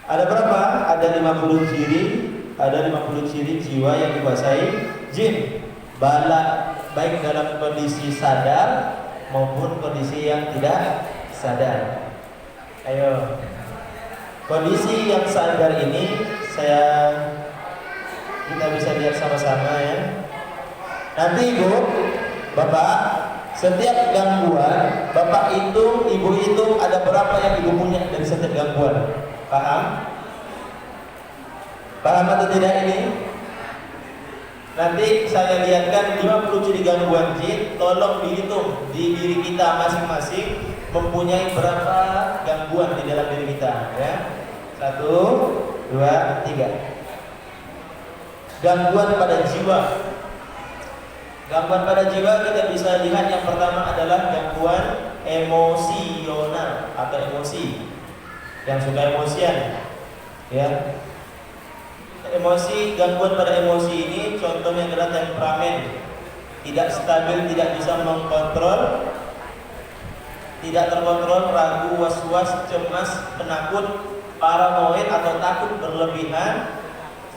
Ada berapa? Ada 50 ciri, ada 50 ciri jiwa yang dikuasai jin. Bala baik dalam kondisi sadar maupun kondisi yang tidak sadar. Ayo. Kondisi yang sadar ini kita bisa lihat sama-sama ya. Nanti Ibu, Bapak, setiap gangguan, Bapak hitung, Ibu hitung ada berapa yang Ibu punya dari setiap gangguan. Paham? Paham atau tidak ini? Nanti saya lihatkan 50 ciri gangguan jin, tolong dihitung di diri kita masing-masing mempunyai berapa gangguan di dalam diri kita ya. 1, 2, 3. Gangguan pada jiwa. Gangguan pada jiwa kita bisa lihat yang pertama adalah gangguan emosional atau emosi. Yang suka emosian ya. Emosi, gangguan pada emosi ini contohnya adalah temperamen, tidak stabil, tidak bisa mengkontrol, tidak terkontrol, ragu, was-was, cemas, penakut, paranoid atau takut berlebihan,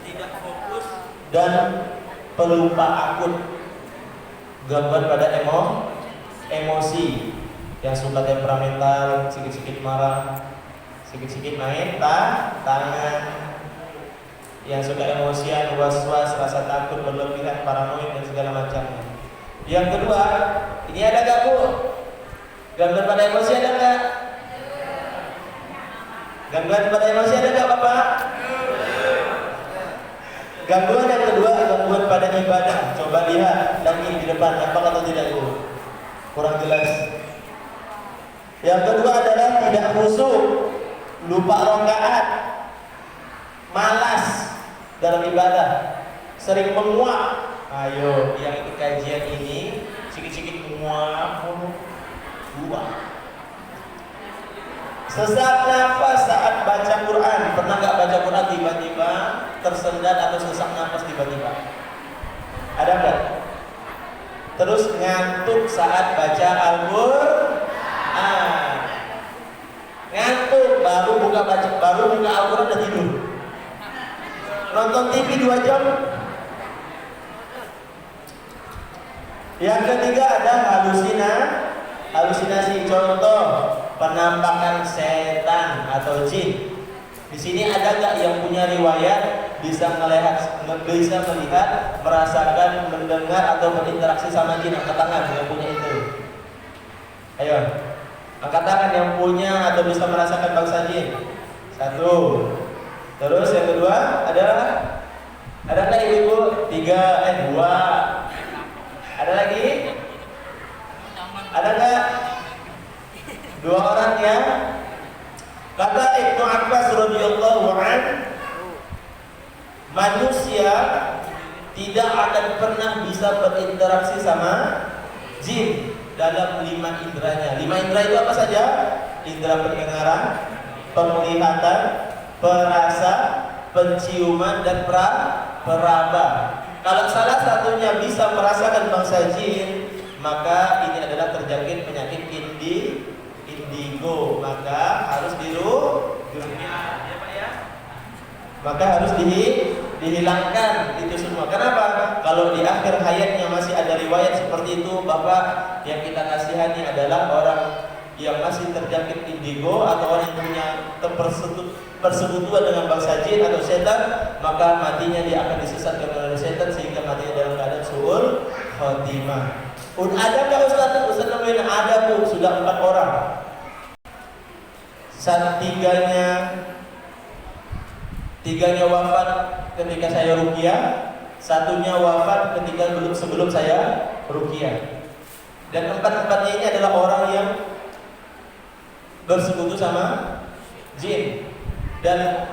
tidak fokus dan pelupa akut. Gangguan pada emosi, yang suka temperamental, sedikit-sedikit marah, sedikit-sedikit naik tangan, yang suka emosian, was-was, rasa takut berlebihan, paranoid dan segala macamnya. Yang kedua, ini ada gak Bu? Gangguan pada emosi ada gak? Gangguan pada emosi ada gak Bapak? Gangguan yang kedua, gangguan pada ibadah. Coba lihat lagi di depan, nampak atau tidak Bu? Kurang jelas. Yang kedua adalah tidak khusyuk, lupa rakaat, malas dalam ibadah, sering menguap. Ayo, yang ikut kajian ini sedikit-sedikit menguap, sesak nafas saat baca Quran. Pernah nggak baca Quran tiba-tiba tersendat atau sesak nafas tiba-tiba? Ada nggak? Terus ngantuk saat baca Al-Quran. Ngantuk baru buka Al-Quran udah tidur. Nonton TV 2 jam. Yang ketiga ada halusinasi. Contoh penampakan setan atau jin. Di sini ada nggak yang punya riwayat bisa melihat, merasakan, mendengar atau berinteraksi sama jin? Angkat tangan yang punya itu. Ayo, angkat tangan yang punya atau bisa merasakan bangsa jin. 1. Terus yang kedua ada nggak ibu? 2. Ada lagi? Ada nggak? 2 orang ya. Kata Ibnu Abbas radhiyallahu an, manusia tidak akan pernah bisa berinteraksi sama jin dalam 5 inderanya. 5 indera itu apa saja? Indera pendengaran, penglihatan, perasa, penciuman dan peraba. Kalau salah satunya bisa merasakan bangsa jin, maka ini adalah terjangkit penyakit indigo. Maka harus Maka harus dihilangkan itu semua. Kenapa? Kalau di akhir hayatnya masih ada riwayat seperti itu, Bapak, yang kita kasihani adalah orang yang masih terjangkit indigo atau orang yang punya persekutuan dengan bangsa jin atau setan, maka matinya dia akan disesatkan oleh setan sehingga matinya dalam keadaan su'ul khotimah. Adakah Ustaz nemuin? Ada Bu, sudah 4 orang. Tiganya wafat ketika saya ruqyah, satunya wafat ketika sebelum saya ruqyah. Dan 4-empatnya ini adalah orang yang bersekutu sama jin. Dan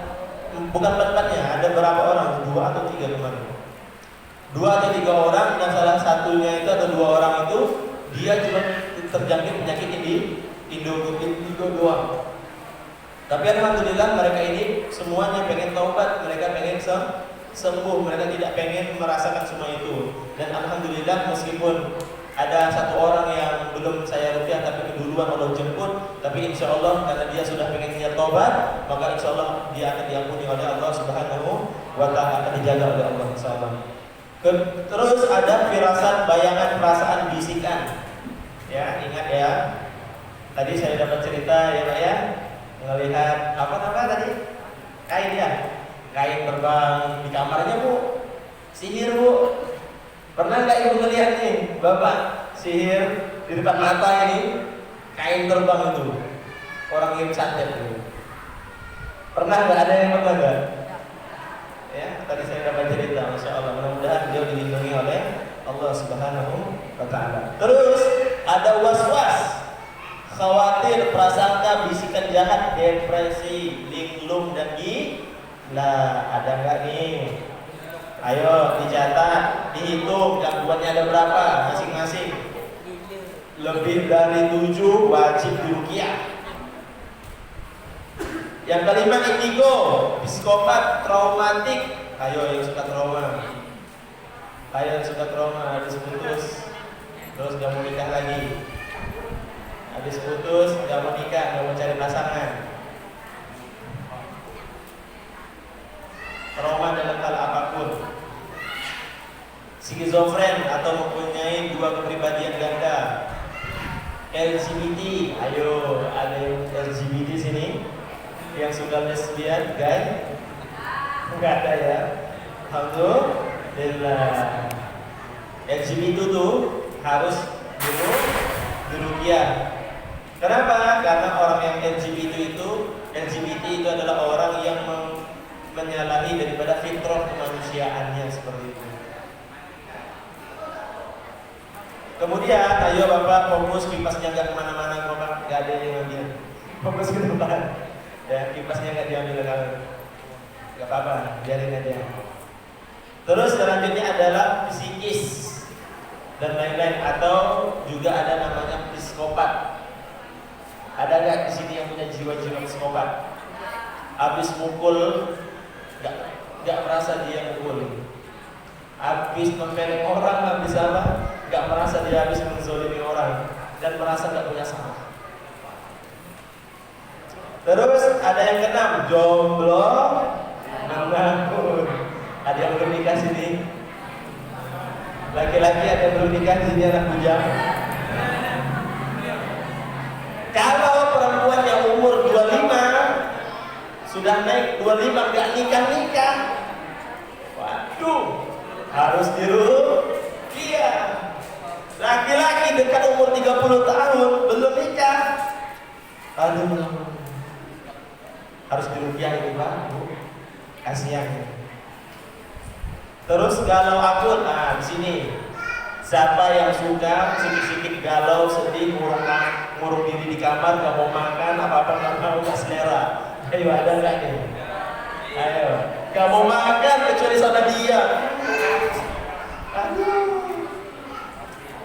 bukan 4-empatnya, ada berapa orang? 2 atau 3 kemarin. 2 atau 3 orang, dan salah satunya itu atau 2 orang itu dia cuma terjangkit penyakit indigo doang. Tapi alhamdulillah mereka ini semuanya pengen taubat, mereka pengen sembuh, mereka tidak pengen merasakan semua itu. Dan alhamdulillah meskipun ada satu orang yang belum saya rukyah tapi keduluan Allah jemput, tapi insya Allah karena dia sudah pengen niat tobat, maka insya Allah dia akan diampuni oleh Allah Subhanahu wa Ta'ala, akan dijaga oleh Allah insya Allah. Terus ada firasat, bayangan, perasaan, bisikan. Ya, ingat ya. Tadi saya dapat cerita ya Pak ya, melihat apa tadi? Kain ya, kain terbang di kamarnya Bu, sihir Bu. Pernah nggak Ibu ngelihat nih, Bapak sihir di depan mata ini, kain terbang itu, orang yang santet itu. Pernah nggak, ada yang pernah nggak? Ya, tadi saya dapat cerita, Masya Allah. Mudah-mudahan beliau dilindungi oleh Allah Subhanahu wa Ta'ala. Terus ada was-was, khawatir, prasangka, bisikan jahat, depresi, linglung dan gila. Ada nggak nih? Ayo dicatat, dihitung gangguannya ada berapa masing-masing. Lebih dari 7 wajib diruqyah. Yang kelima indigo, psikopat, traumatik. Ayo yang suka trauma, ayo yang suka trauma, habis putus terus gak mau nikah lagi, habis putus gak mau nikah, gak mau cari pasangan. Trauma dalam hal apapun. Skizofren atau mempunyai 2 kepribadian ganda. LGBT, ayo ada yang LGBT sini? Yang suka lesbian, gay? Enggak ada ya. Alhamdulillah. LGBT itu harus diruqyah. Kenapa? Karena orang yang LGBT itu adalah orang yang menyalahi daripada fitrah kemanusiaannya seperti itu. Kemudian, ayo Bapak fokus, kipasnya nggak kemana-mana, Bapak nggak ada yang ngambil. Fokus ke depan. Ya, kipasnya nggak diambil kamu, nggak apa-apa, biarin aja. Terus selanjutnya adalah psikis dan lain-lain, atau juga ada namanya psikopat. Ada nggak di sini yang punya jiwa-jiwa psikopat? Habis mukul, nggak merasa dia mukul. Habis mempereng orang, habis apa? Nggak merasa dia habis menzolimi orang dan merasa nggak punya salah. Terus ada yang keenam, jomblo mengaku. Ada yang belum nikah sini? Laki-laki ada yang belum nikah sini, anak bujang? Kalau perempuan yang umur 25 sudah naik 25 nggak nikah, waduh, harus diruqyah. Laki-laki dekat umur 30 tahun belum nikah, aduh, harus diruqyah ini Pak, Bu. Kasihan. Terus galau akut, nah di sini siapa yang suka sedikit-sedikit galau, sedih, ngurung diri di kamar, gak mau makan, apa-apa gak mau, gak selera. Ayo ada nggak nih? Ayo, gak mau makan kecuali sama dia. Aduh.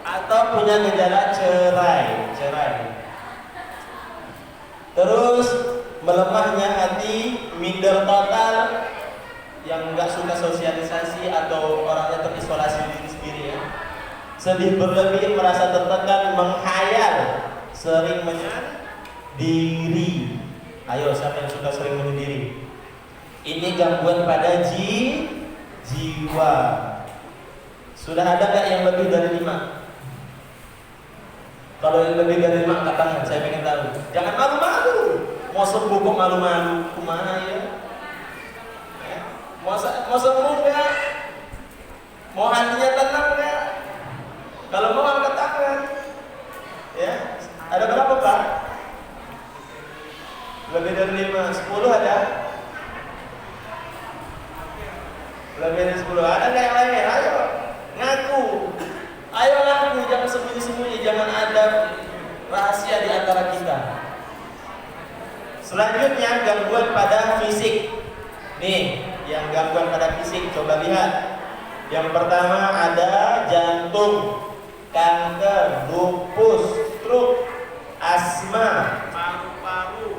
Atau punya gejala cerai. Terus melemahnya hati, minder total, yang nggak suka sosialisasi atau orangnya terisolasi diri sendiri ya. Sedih berlebih, merasa tertekan, menghayal, sering menyendiri. Ayo, siapa yang suka sering menyendiri? Ini gangguan pada jiwa. Sudah ada nggak yang lebih dari 5? Kalau yang lebih dari 5 angkat tangan, saya pengen tahu. Jangan malu-malu. Mau sembuh kok malu-malu? Kemana ya? Mau sembuh nggak? Mau hatinya tenang nggak? Kalau mau angkat tangan. Ya, ada berapa Pak? Lebih dari 5, 10 ada? Lebih dari 10 ada nggak yang lain? Ayo, ngaku. Ayo ngaku, jangan sembunyi-sembunyi, jangan ada rahasia di antara kita. Selanjutnya gangguan pada fisik. Nih, yang gangguan pada fisik, coba lihat. Yang pertama ada jantung, kanker, lupus, stroke, asma, paru-paru,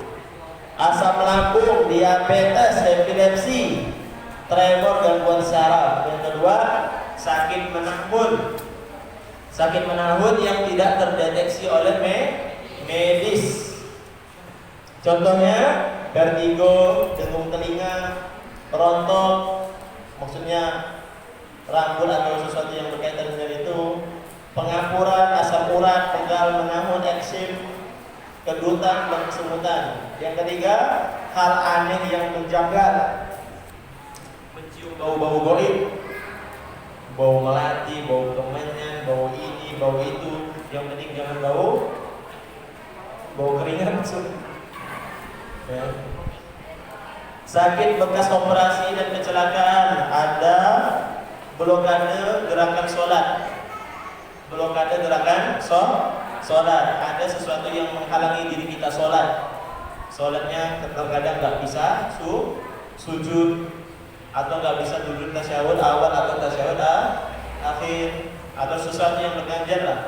asam lambung, diabetes, epilepsi, tremor, gangguan saraf. Yang kedua, sakit menahun, Sakit menahun yang tidak terdeteksi oleh medis. Contohnya vertigo, dengung telinga, rontok, maksudnya rambut atau sesuatu yang berkaitan dengan itu, pengapuran, asam urat, pegal, menahun, eksim, kedutan, dan kesemutan. Yang ketiga, hal aneh yang menjanggal, mencium bau-bau goib, bau melati, bau kemenyan, bau ini, bau itu. Yang penting jangan bau keringat. Ya. Sakit bekas operasi dan kecelakaan, ada blokade gerakan sholat, blokade gerakan sholat, ada sesuatu yang menghalangi diri kita sholat. Sholatnya terkadang nggak bisa sujud, atau nggak bisa duduk tasyahud awal atau tasyahud akhir, atau sesuatu yang berganjal lah.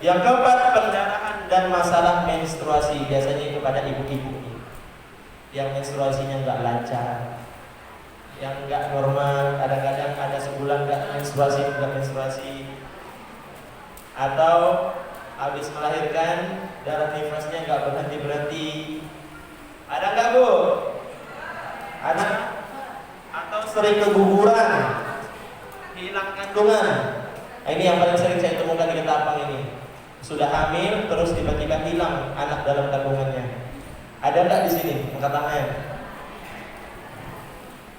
Yang keempat, pendarahan dan masalah menstruasi, biasanya itu pada ibu-ibu yang menstruasinya nggak lancar, yang nggak normal, kadang-kadang ada sebulan nggak menstruasi, atau habis melahirkan darah nifasnya nggak berhenti. Ada nggak Bu? Ada? Atau sering keguguran, hilang kandungan. Ini yang paling sering saya temukan di Ketapang ini. Sudah hamil terus tiba-tiba hilang anak dalam kandungannya. Ada nggak di sini? Angkat tangan.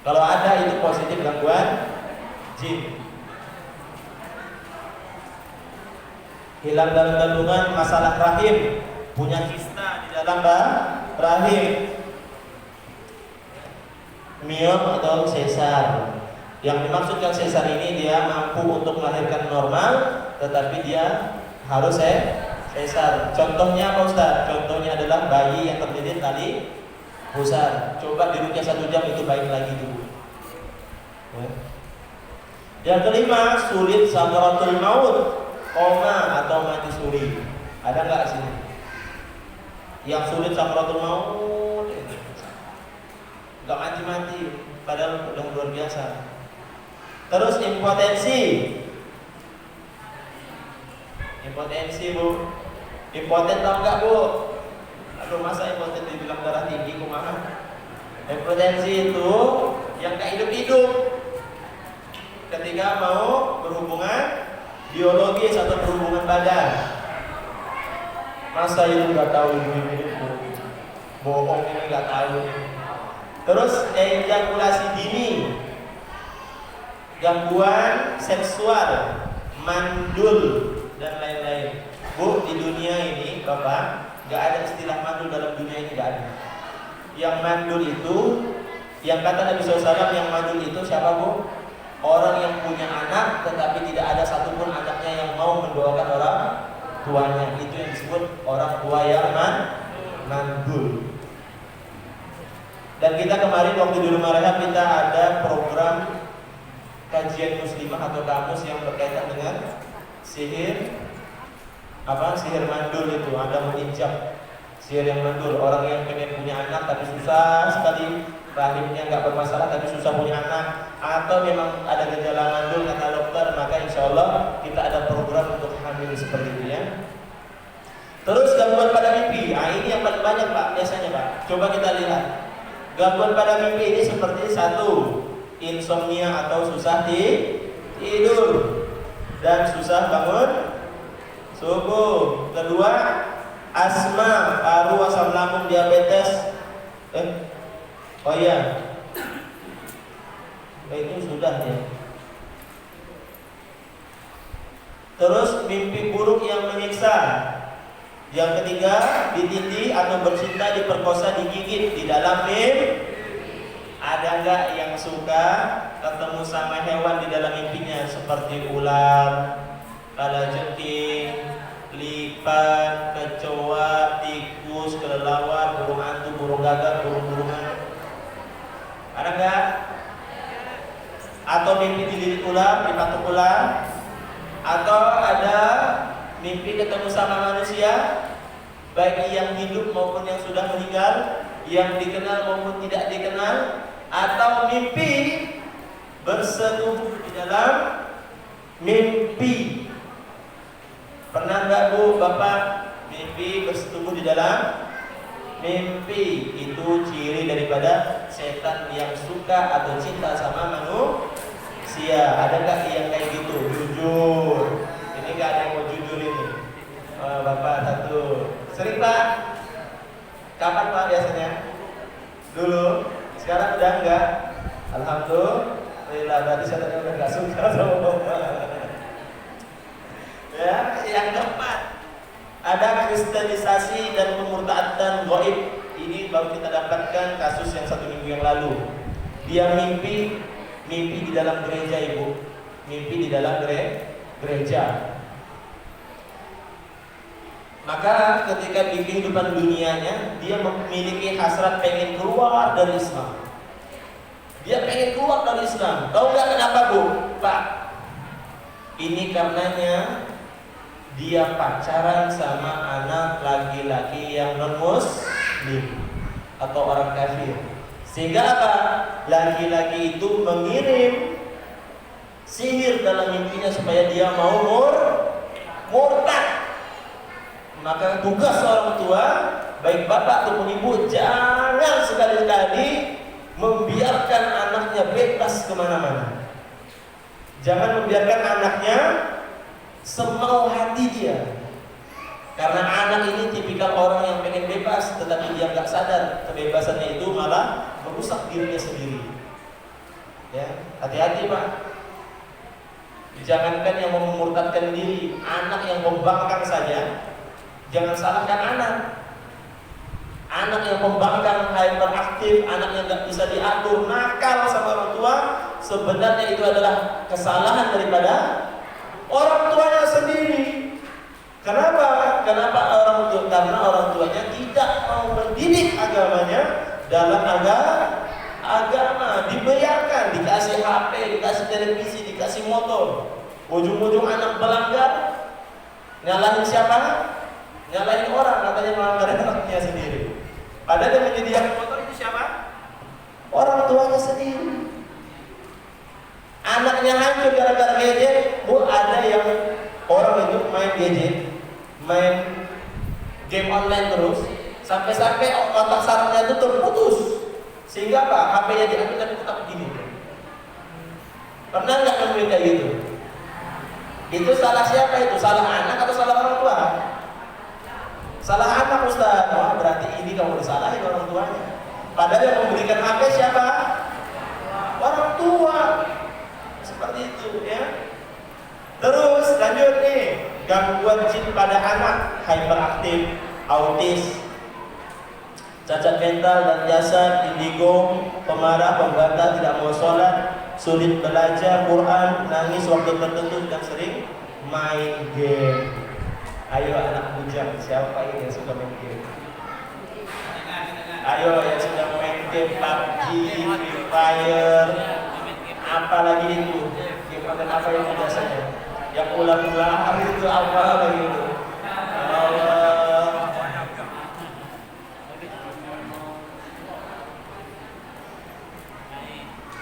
Kalau ada, itu positif gangguan jin. Hilang dalam kandungan, masalah rahim, punya kista di dalam rahim, miom atau sesar. Yang dimaksudkan sesar ini dia mampu untuk melahirkan normal, tetapi dia harus sesar. Contohnya apa Ustaz? Contohnya adalah bayi yang terjadi tali pusar. Coba dirukyah 1 jam, itu baik lagi dulu. Ya. Yang kelima, sulit sakaratul maut, koma atau mati suri. Ada nggak sini? Yang sulit sakaratul maut, nggak mati-mati, padahal udah luar biasa. Terus impotensi Bu. Impoten tau nggak Bu? Aduh, masa impoten dibilang darah tinggi kumaha? Impotensi itu yang nggak hidup-hidup ketika mau berhubungan biologis atau berhubungan badan. Masa itu nggak tahu ini bohong, ini nggak tahu. Terus ejakulasi dini, gangguan seksual, mandul dan lain-lain. Bu, di dunia ini Bapak, nggak ada istilah mandul dalam dunia ini, nggak ada. Yang mandul itu, yang kata Nabi SAW, yang mandul itu siapa Bu? Orang yang punya anak tetapi tidak ada satupun anaknya yang mau mendoakan orang tuanya. Itu yang disebut orang tua yang mandul. Dan kita kemarin waktu di rumah rehab, kita ada program kajian muslimah atau kamus yang berkaitan dengan sihir mandul. Itu ada menginjak sihir yang mandul. Orang yang pengen punya anak tapi susah sekali, rahimnya nggak bermasalah tapi susah punya anak, atau memang ada gejala mandul kata dokter, maka insya Allah kita ada program untuk hamil seperti itu ya. Terus gangguan pada mimpi, ini yang paling banyak Pak biasanya Pak. Coba kita lihat gangguan pada mimpi ini seperti satu, insomnia atau susah tidur dan susah bangun subuh. Kedua, asma, paru, asam lambung, diabetes. Oh iya, itu sudah ya. Terus mimpi buruk yang menyiksa. Yang ketiga, ditindih atau bercinta, diperkosa, digigit di dalam mimpi. Ada nggak yang suka ketemu sama hewan di dalam mimpinya seperti ular, kalajengking, lipan, kecoa, tikus, kelelawar, burung hantu, burung gagak, burung-burungan? Ada nggak? Atau mimpi dililit ular, dipatuk ular? Atau ada mimpi ketemu sama manusia, baik yang hidup maupun yang sudah meninggal, yang dikenal maupun tidak dikenal? Atau mimpi bersetubuh di dalam mimpi? Pernah nggak Bu, Bapak mimpi bersetubuh di dalam mimpi? Itu ciri daripada setan yang suka atau cinta sama manusia. Ada nggak yang kayak gitu? Jujur. Ini nggak ada yang mau jujur ini. Bapak satu. Sering Pak? Kapan Pak biasanya? Dulu. Sekarang udah enggak? Alhamdulillah, berarti setannya udah nggak suka sama Bapak. Ya, yang keempat, ada kristenisasi dan pemurtadan gaib. Ini baru kita dapatkan kasus yang 1 minggu yang lalu. Dia mimpi di dalam gereja, Ibu. Mimpi di dalam gereja. Maka ketika di kehidupan dunianya, dia memiliki hasrat pengen keluar dari Islam. Dia pengen keluar dari Islam. Tahu nggak kenapa Bu? Pak, ini karenanya dia pacaran sama anak laki-laki yang non-muslim atau orang kafir. Sehingga apa? Laki-laki itu mengirim sihir dalam mimpinya supaya dia mau murtad. Maka tugas orang tua, baik bapak ataupun ibu, jangan sekali-kali membiarkan anaknya bebas kemana-mana. Jangan membiarkan anaknya semau hati dia, karena anak ini tipikal orang yang pengen bebas, tetapi dia nggak sadar kebebasannya itu malah merusak dirinya sendiri. Ya, hati-hati Pak. Jangankan yang memurtadkan diri, anak yang membangkang saja, jangan salahkan anak. Anak yang membangkang, hyperaktif, anak yang nggak bisa diatur, nakal sama orang tua, sebenarnya itu adalah kesalahan daripada orang tuanya sendiri. Kenapa? Karena orang tuanya tidak mau mendidik agamanya dalam agama. Dibiarkan, dikasih HP, dikasih televisi, dikasih motor. Ujung-ujung anak melanggar, nyalahin siapa? Nyalahin orang, katanya melanggar anaknya sendiri. Padahal yang menyediakan motor itu siapa? Orang tuanya sendiri. Anaknya hancur gara-gara gadget. Bu, ada yang orang itu main gadget, main game online terus, sampai-sampai otak sarafnya itu terputus. Sehingga apa? HP-nya diambil dan tetap begini. Pernah nggak nemuin kayak gitu? Itu salah siapa itu? Salah anak atau salah orang tua? Salah anak Ustaz. Wah, berarti ini kamu disalahin orang tuanya. Padahal yang memberikan HP siapa? Orang tua. Seperti itu ya. Terus lanjut nih, gangguan jin pada anak, hyperaktif, autis, cacat mental dan jasad, indigo, pemarah, pembantah, tidak mau sholat, sulit belajar Quran, nangis waktu tertentu dan sering main game. Ayo anak bujang, siapa ini yang suka main game? Ayo yang sudah main game PUBG, Free Fire, apalagi itu game apa yang biasanya yang ulang-ulang itu apa lagi itu?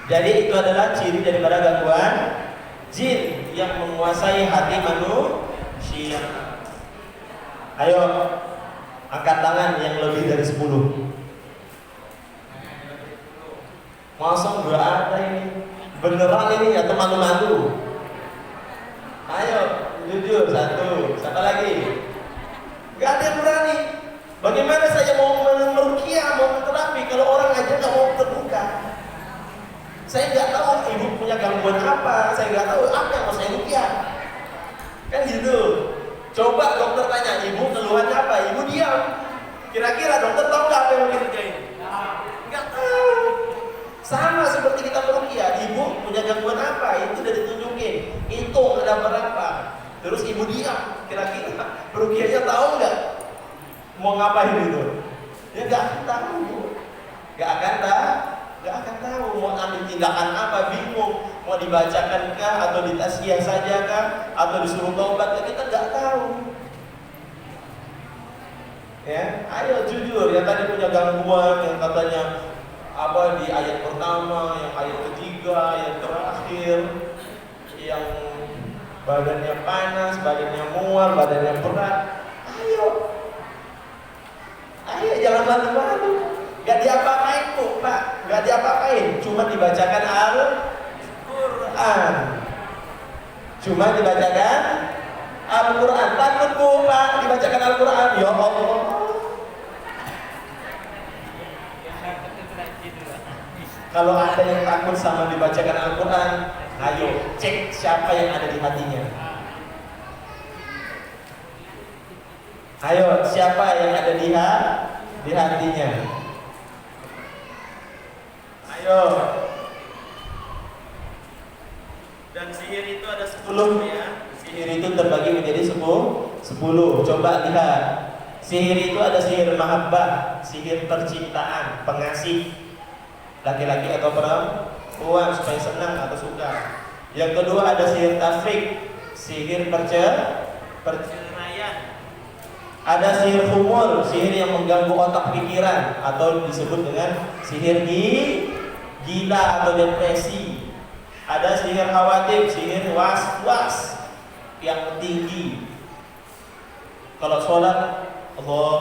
Jadi itu adalah ciri daripada gangguan jin yang menguasai hati manusia. Ayo angkat tangan yang lebih dari 10. Masuk gak ada ini. Beneran ini atau malu-malu? Ayo, jujur. 1. Siapa lagi? Gak ada yang berani. Bagaimana saya mau meruqyah, mau terapi kalau orang aja gak mau terbuka? Saya nggak tahu ibu punya gangguan apa, saya nggak tahu apa yang mau saya ruqyah. Kan gitu. Coba dokter tanya, ibu keluhannya apa? Ibu diam. Kira-kira dokter tahu nggak apa yang mau dikerjain? Nggak tahu. Sama seperti kita meruqyah, ibu punya gangguan apa? Itu udah ditunjukin. Hitung ada berapa. Terus ibu diam. Kira-kira meruqyahnya tahu nggak? Mau ngapain itu? Ya nggak akan tahu. Nggak akan tahu mau ambil tindakan apa, bingung mau dibacakan kah atau ditasqiyah saja kah atau disuruh taubat, kita nggak tahu. Ya, ayo jujur. Yang tadi punya gangguan yang katanya apa di ayat pertama, yang ayat ketiga, yang terakhir, yang badannya panas, badannya mual, badannya berat. Ayo, jangan malu-malu. Gak diapa-apain kok Pak, gak diapa-apain. Cuma dibacakan Al-Quran. Al-Quran. Takut kok Pak, dibacakan Al-Quran. Ya Allah. Kalau ada yang takut sama dibacakan Al-Quran, ayo cek siapa yang ada di hatinya. Ayo, siapa yang ada di hatinya? Ayo. Dan sihir itu ada 10 ya. Sihir itu terbagi menjadi 10. Coba lihat. Sihir itu ada sihir mahabbah, sihir percintaan, pengasih, laki-laki atau perempuan supaya senang atau suka. Yang kedua ada sihir tafrik, sihir perceraian. Ada sihir humul, sihir yang mengganggu otak pikiran atau disebut dengan sihir gila atau depresi. Ada sihir khawatir, sihir was-was yang tinggi. Kalau sholat Allah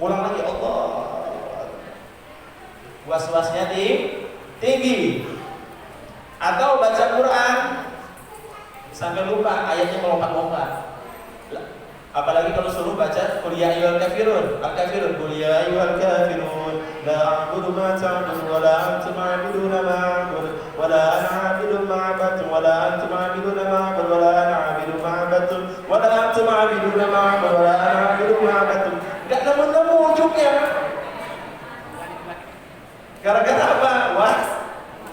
ulang lagi Allah, was-wasnya tinggi. Atau baca Quran sampai lupa ayatnya melompat-lompat. Apalagi kalau suruh baca qul ya ayyuhal kafirun, al-kafirun, qul ya ayyuhal kafirun, la a'budu ma ta'budun wa la antum 'abiduna ma a'budu wa la ana 'abidun ma 'abadtum wa la antum 'abiduna ma a'budu wa la ana 'abidun ma 'abadtum wa la antum 'abiduna ma a'budu wa la ana 'abidun ma 'abadtum. Enggak nemu ujungnya. Gara-gara apa?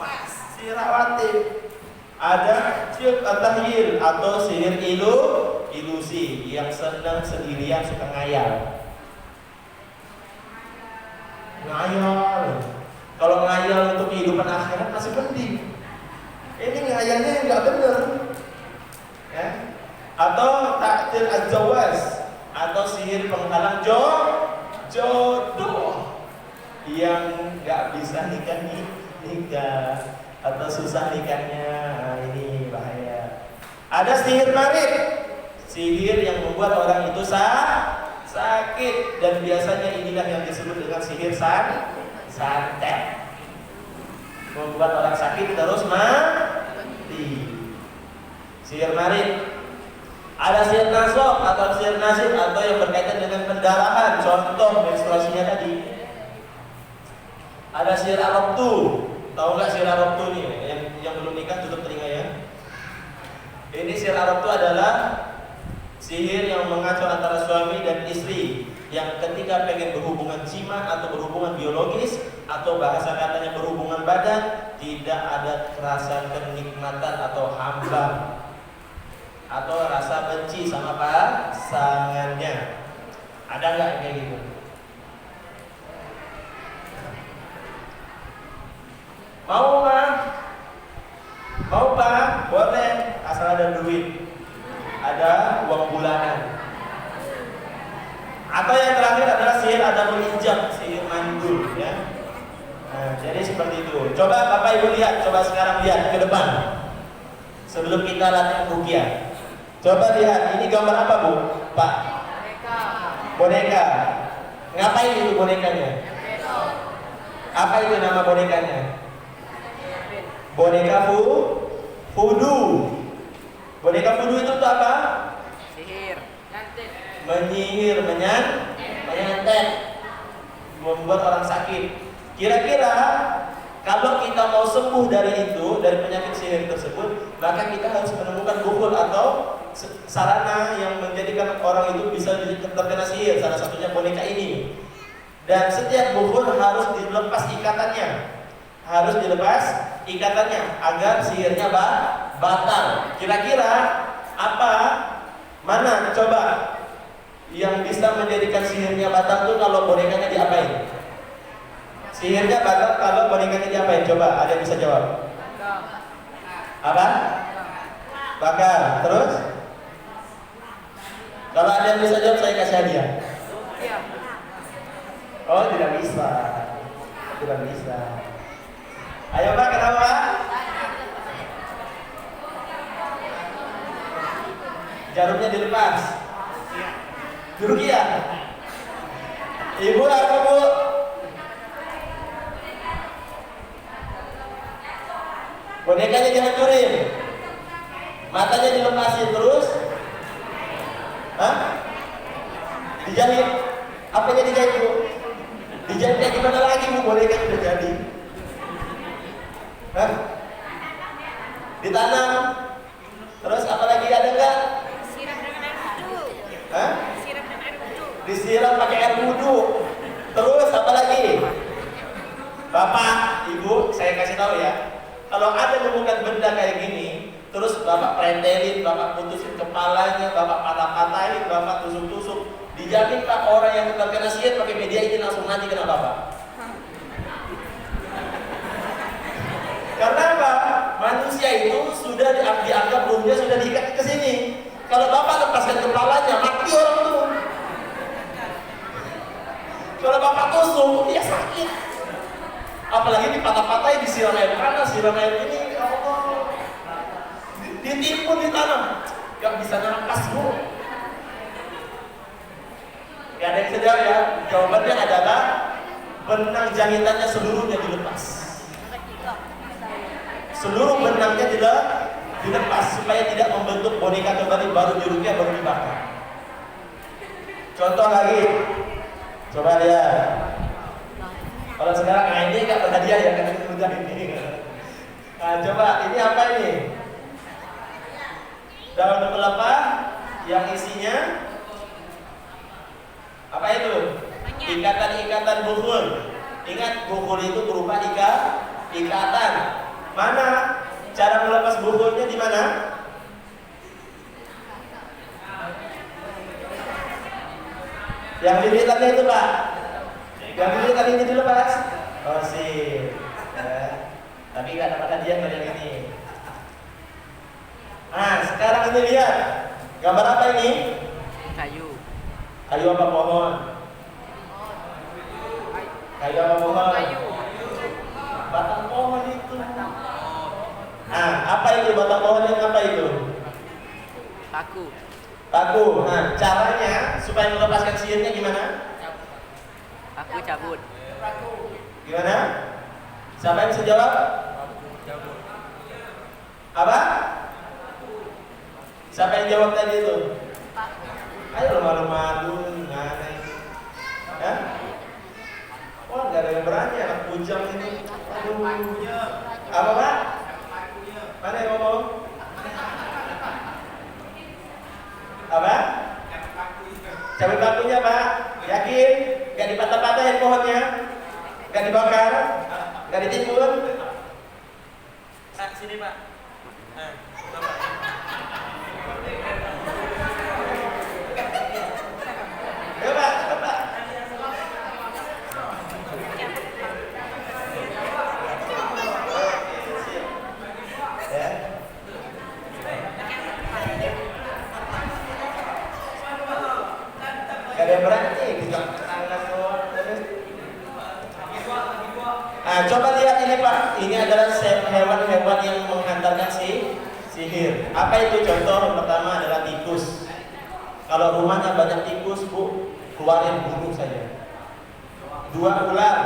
Was sihir khawatir. Ada sihir at-tahyil atau sihir ilusi yang senang sendirian, suka ngayal. Kalau ngayal untuk kehidupan akhirat masih penting. Ini ngayalnya nggak benar. Ya? Atau takdir az-zawaz atau sihir penghalang jodoh yang nggak bisa nikah atau susah nikahnya. Nah, ini bahaya. Ada sihir marid, sihir yang membuat orang itu sakit, dan biasanya inilah yang disebut dengan sihir santet, membuat orang sakit terus mati. Sihir marid. Ada sihir nasab atau sihir nasib atau yang berkaitan dengan pendarahan, contoh menstruasinya tadi. Ada sihir arabtu. Tahu nggak sihir arabtu nih? Yang belum nikah tutup telinga ya. Ini sihir arabtu adalah sihir yang mengacu antara suami dan istri yang ketika pengen berhubungan jima atau berhubungan biologis atau bahasa katanya berhubungan badan, tidak ada rasa kenikmatan atau hamba atau rasa benci sama pasangannya. Ada nggak kayak gitu? Mau Pak? Boleh, asal ada duit, ada uang bulanan. Atau yang terakhir adalah sihir adabul ijab, sihir mandul ya. Nah, jadi seperti itu. Coba Bapak Ibu lihat, coba sekarang lihat ke depan. Sebelum kita latihan ruqyah. Coba lihat, ini gambar apa Bu? Pak? Boneka. Ngapain itu bonekanya? Apa itu nama bonekanya? Boneka voodoo. Boneka voodoo itu tuh apa? Sihir. Menyihir, menyantet, membuat orang sakit. Kira-kira kalau kita mau sembuh dari itu, dari penyakit sihir tersebut, maka kita harus menemukan bukhul atau sarana yang menjadikan orang itu bisa terkena sihir. Salah satunya boneka ini. Dan setiap bukhul harus dilepas ikatannya. Agar sihirnya batal. Kira-kira mana coba yang bisa menjadikan sihirnya batal tuh kalau bonekanya diapain? Sihirnya batal kalau bonekanya diapain? Coba ada yang bisa jawab? Apa? Bakar. Terus? Kalau ada yang bisa jawab saya kasih hadiah. Oh, tidak bisa. Ayo Pak, kenapa Pak? Jarumnya dilepas. Dirukia. Ibu apa Bu? Bonekanya dihancurin. Matanya dilepasin terus. Hah? Dijahit. Apanya dijahit Bu? Dijahitnya gimana lagi Bu? Bonekanya udah jadi. Hah? Ditanam. Terus apa lagi ada enggak? Disiram dengan air wudhu. Hah? Disiram dengan air wudhu. Disiram pakai air wudhu. Terus apa lagi? Bapak, Ibu, saya kasih tahu ya. Kalau ada menemukan benda kayak gini, terus Bapak prentelin, Bapak putusin kepalanya, Bapak patah-patahin, Bapak tusuk-tusuk, dijamin Pak orang yang terkena sihir pakai media ini langsung mati kena Bapak. Karena apa? Manusia itu sudah dianggap ruhnya sudah diikat ke sini. Kalau Bapak lepaskan kepalanya, mati orang itu. Kalau Bapak tusuk, dia sakit. Apalagi dipatah-patahin, disiram air panas, siram air ini, ya Allah. Ditimpun ditanam, gak bisa nafas Bu. Gak ada yang sedang ya. Jawabannya adalah benang jahitannya seluruhnya dilepas. Seluruh benangnya dilepas supaya tidak membentuk boneka kembali, baru dirukia, baru dibakar. Contoh lagi, coba lihat. Kalau sekarang ini nggak berhadiah ya karena itu mudah ini. Nah, coba ini apa ini? Daun kelapa yang isinya apa itu? Ikatan-ikatan bukhul. Ingat bukhul itu berupa ikatan. Mana cara melepas bukhulnya di mana? Yang lilitannya itu Pak. Yang lilitan ini dilepas. Oh sih. Ya. Tapi nggak dapat hadiah dari yang ini. Nah sekarang ini lihat gambar apa ini? Kayu. Kayu apa pohon? Kayu apa pohon? Kayu. Batang pohon itu. Nah, apa itu batang pohon yang apa itu? Paku. Paku. Nah, caranya supaya melepaskan sihirnya gimana? Aku cabut. Gimana? Siapa yang bisa jawab? Apa? Siapa yang jawab tadi itu? Ayo lo malu-malu, gimana ini? Hah? Wah, nggak ada yang berani anak bujang ini. Aduh. Apa Pak? Mana yang ngomong? Apa? Cabut pakunya Pak. Yakin? Gak dipatah-patahin pohonnya? Gak dibakar? Gak ditimbun? Sini Pak. Nah, coba. Coba, coba. Ya. Gak ada yang berani, gejak tangan doang. Nah, coba lihat ini Pak. Ini adalah hewan-hewan yang menghantarkan sihir. Apa itu? Contoh yang pertama adalah tikus. Kalau rumahnya banyak tikus, Bu, keluarin bunuh saja. 2 ular.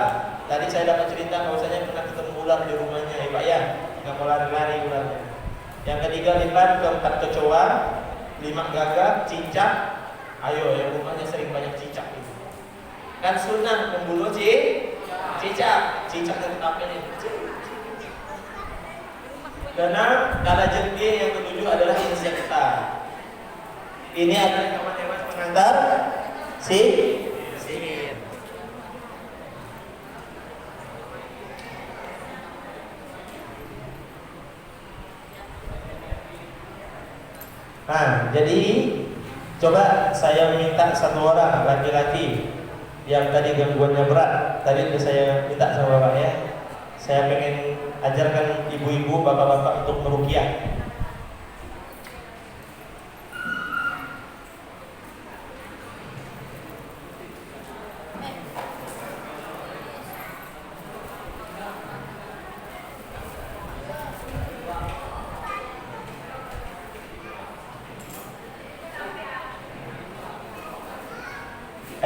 Tadi saya dapat cerita bahwasanya pernah ketemu ular di rumahnya, ya Pak ya. Nggak mau lari-lari ularnya. Yang ketiga lipat, keempat kecoa, 5 gagak, cicak. Ayo, yang rumahnya sering banyak cicak itu. Kan sunnah membunuh cicak. Cicak tetap ini. Karena kala jengking yang ketujuh adalah insekta. Ini adalah hewan-hewan pengantar sihir. Nah, jadi coba saya minta satu orang laki-laki yang tadi gangguannya berat. Tadi udah saya minta sama Bapak ya. Saya pengen ajarkan ibu-ibu, bapak-bapak untuk meruqyah.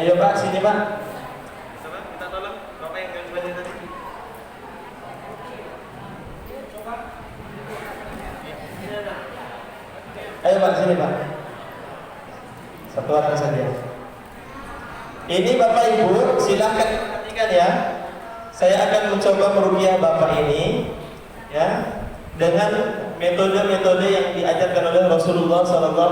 Ayo Pak, sini Pak. Coba kita tolong Bapak yang ngambilin tadi. Ayo Pak, sini Pak. Satu orang saja. Ini Bapak Ibu, silakan perhatikan ya. Saya akan mencoba meruqyah Bapak ini ya dengan metode-metode yang diajarkan oleh Rasulullah SAW.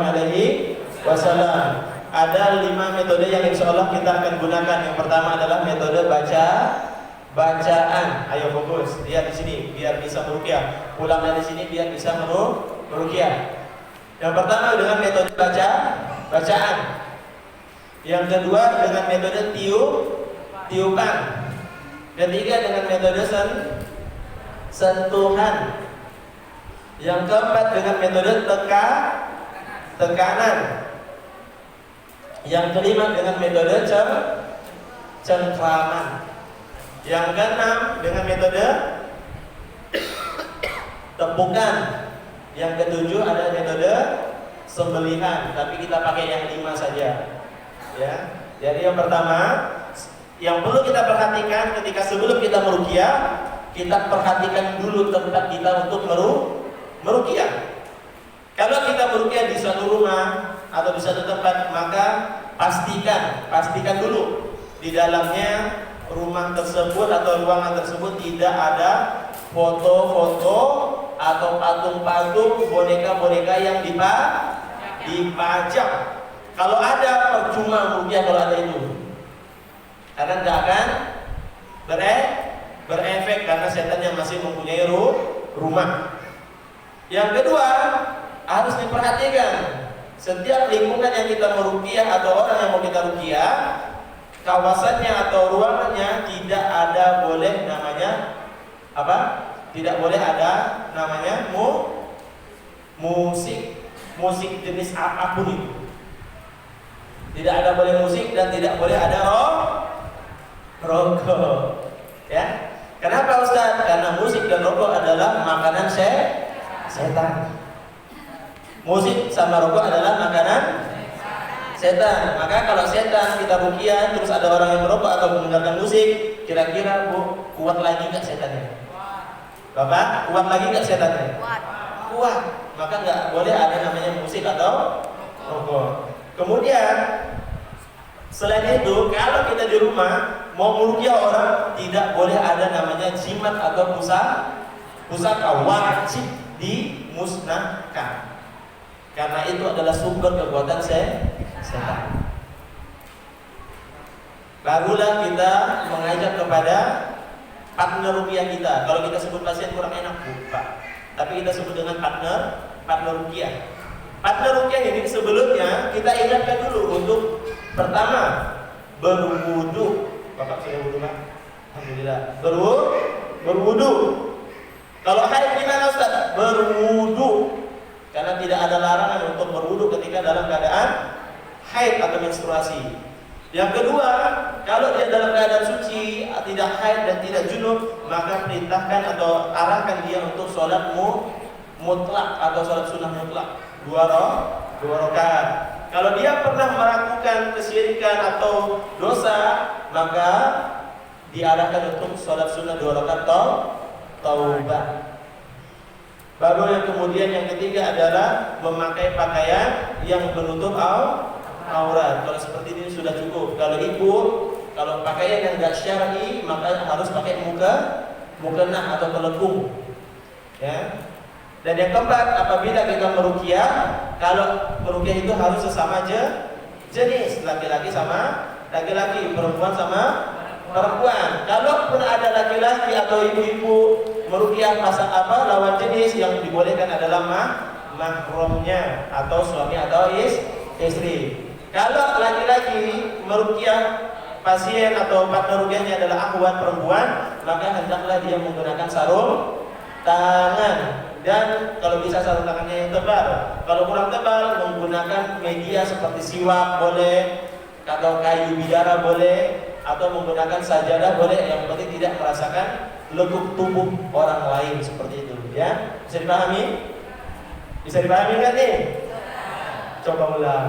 Ada 5 metode yang insya Allah kita akan gunakan. Yang pertama adalah metode bacaan. Ayo fokus, lihat di sini biar bisa meruqyah. Pulang dari sini biar bisa meruqyah. Yang pertama dengan metode bacaan. Yang kedua dengan metode tiupan. Ketiga dengan metode sentuhan. Yang keempat dengan metode tekanan. Yang kelima dengan metode cengkraman. Yang keenam dengan metode tepukan. Yang ketujuh ada metode sembelihan, tapi kita pakai yang 5 saja. Ya. Jadi yang pertama, yang perlu kita perhatikan ketika sebelum kita meruqyah, kita perhatikan dulu tempat kita untuk meruqyah. Kalau kita meruqyah di suatu rumah atau di suatu tempat, maka pastikan dulu di dalamnya rumah tersebut atau ruangan tersebut tidak ada foto-foto atau patung-patung, boneka-boneka yang dipajang. Kalau ada, percuma meruqyah kalau ada itu, karena tidak akan berefek karena setan yang masih mempunyai rumah. Yang kedua, harus diperhatikan setiap lingkungan yang kita meruqyah atau orang yang mau kita ruqyah, kawasannya atau ruangannya tidak ada boleh namanya apa? Tidak boleh ada namanya musik jenis apapun itu. Tidak ada boleh musik dan tidak boleh ada rokok. Ya. Kenapa Ustaz? Karena musik dan rokok adalah makanan setan. Musik sama rokok adalah makanan setan. Maka kalau setan kita ruqyah terus ada orang yang merokok atau mendengarkan musik, kira-kira Bu, kuat lagi nggak setannya? Bapak, kuat lagi nggak setannya? Kuat. Maka nggak boleh ada namanya musik atau rokok. Kemudian selain itu, kalau kita di rumah mau meruqyah orang, tidak boleh ada namanya jimat atau pusaka, wajib dimusnahkan. Karena itu adalah sumber kekuatan setan. Barulah kita mengajak kepada partner ruqyah kita. Kalau kita sebut pasien kurang enak, Pak. Tapi kita sebut dengan partner ruqyah. Partner ruqyah ini sebelumnya kita ingatkan dulu untuk pertama berwudu. Bapak sudah wudu, Pak? Alhamdulillah. Berwudu. Kalau haid gimana Ustaz? Berwudu. Karena tidak ada larangan untuk berwudu ketika dalam keadaan haid atau menstruasi. Yang kedua, kalau dia dalam keadaan suci, tidak haid dan tidak junub, maka perintahkan atau arahkan dia untuk sholat mutlak atau sholat sunnah mutlak, 2 rakaat. Kalau dia pernah melakukan kesyirikan atau dosa, maka diarahkan untuk sholat sunnah 2 rakaat taubat. Baru yang kemudian yang ketiga adalah memakai pakaian yang menutup aurat. Kalau seperti ini sudah cukup. Kalau ibu, kalau pakaian yang tidak syar'i, maka harus pakai mukena atau telekung. Ya. Dan yang keempat, apabila kita meruqyah, kalau meruqyah itu harus sesama jenis, laki-laki sama laki-laki, perempuan sama perempuan. Kalaupun ada laki-laki atau ibu-ibu meruqyah lawan jenis, yang dibolehkan adalah mahramnya atau suami atau istri. Kalau laki-laki meruqyah pasien atau partner ruqyahnya adalah akhwat perempuan, maka hendaklah dia menggunakan sarung tangan. Dan kalau bisa sarung tangannya yang tebal. Kalau kurang tebal, menggunakan media seperti siwak boleh, atau kayu bidara boleh, atau menggunakan sajadah boleh. Yang penting tidak merasakan lekuk tubuh orang lain seperti itu. Ya, bisa dipahami? Bisa dipahami nggak nih? Coba ulang.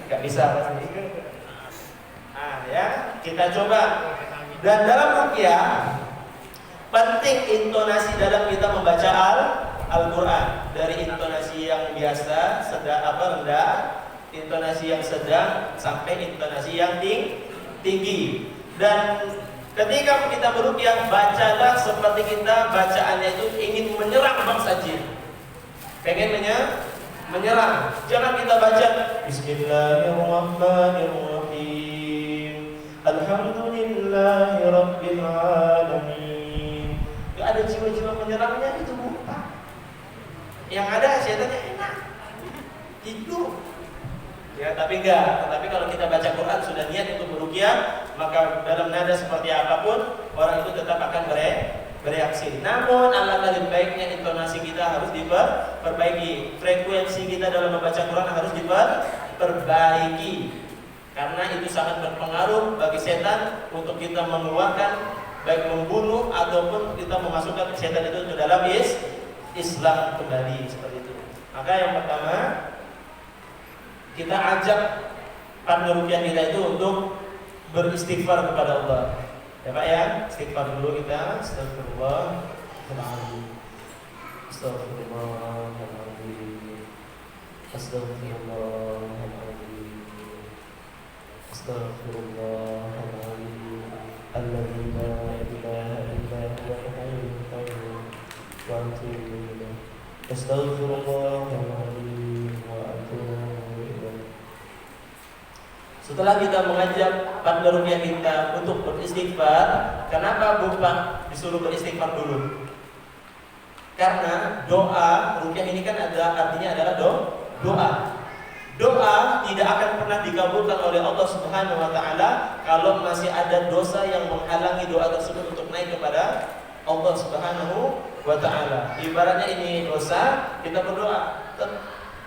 Gak bisa pasti. kita coba. Dan dalam ruqyah penting intonasi dalam kita membaca Al-Quran, dari intonasi yang biasa, rendah, intonasi yang sedang, sampai intonasi yang tinggi. Dan ketika kita beruqyah, bacalah seperti kita bacaannya itu ingin menyerang bangsa jin, pengen menyerang. Jangan kita baca Bismillahirrahmanirrahim, Alhamdulillahi Rabbil Alamin. Gak ada jiwa-jiwa menyerangnya, itu bukan. Yang ada setannya enak tidur. Ya, tapi kalau kita baca Quran sudah niat untuk beruqyah, maka dalam nada seperti apapun orang itu tetap akan bereaksi. Namun alangkah lebih baiknya intonasi kita harus diperbaiki, frekuensi kita dalam membaca Quran harus diperbaiki, karena itu sangat berpengaruh bagi setan untuk kita mengeluarkan, baik membunuh ataupun kita memasukkan setan itu ke dalam Islam kembali, seperti itu. Maka yang pertama, kita ajak partner ruqyah kita itu untuk beristighfar kepada Allah. Ya Pak ya, istighfar dulu kita. Astagfirullahaladzim, Astagfirullahaladzim, Astagfirullahaladzim, Astagfirullahaladzim, Alladzi la ilaha illa huwal hayyul qayyum, wa atubu ilaih. Astagfirullahaladzim wa atubu ilaih. Setelah kita mengajak partner ruqyah kita untuk beristighfar, kenapa Bapak disuruh beristighfar dulu? Karena doa ruqyah ini kan artinya adalah doa. Doa tidak akan pernah dikabulkan oleh Allah Subhanahu wa taala kalau masih ada dosa yang menghalangi doa tersebut untuk naik kepada Allah Subhanahu wa taala. Ibaratnya ini dosa, kita berdoa,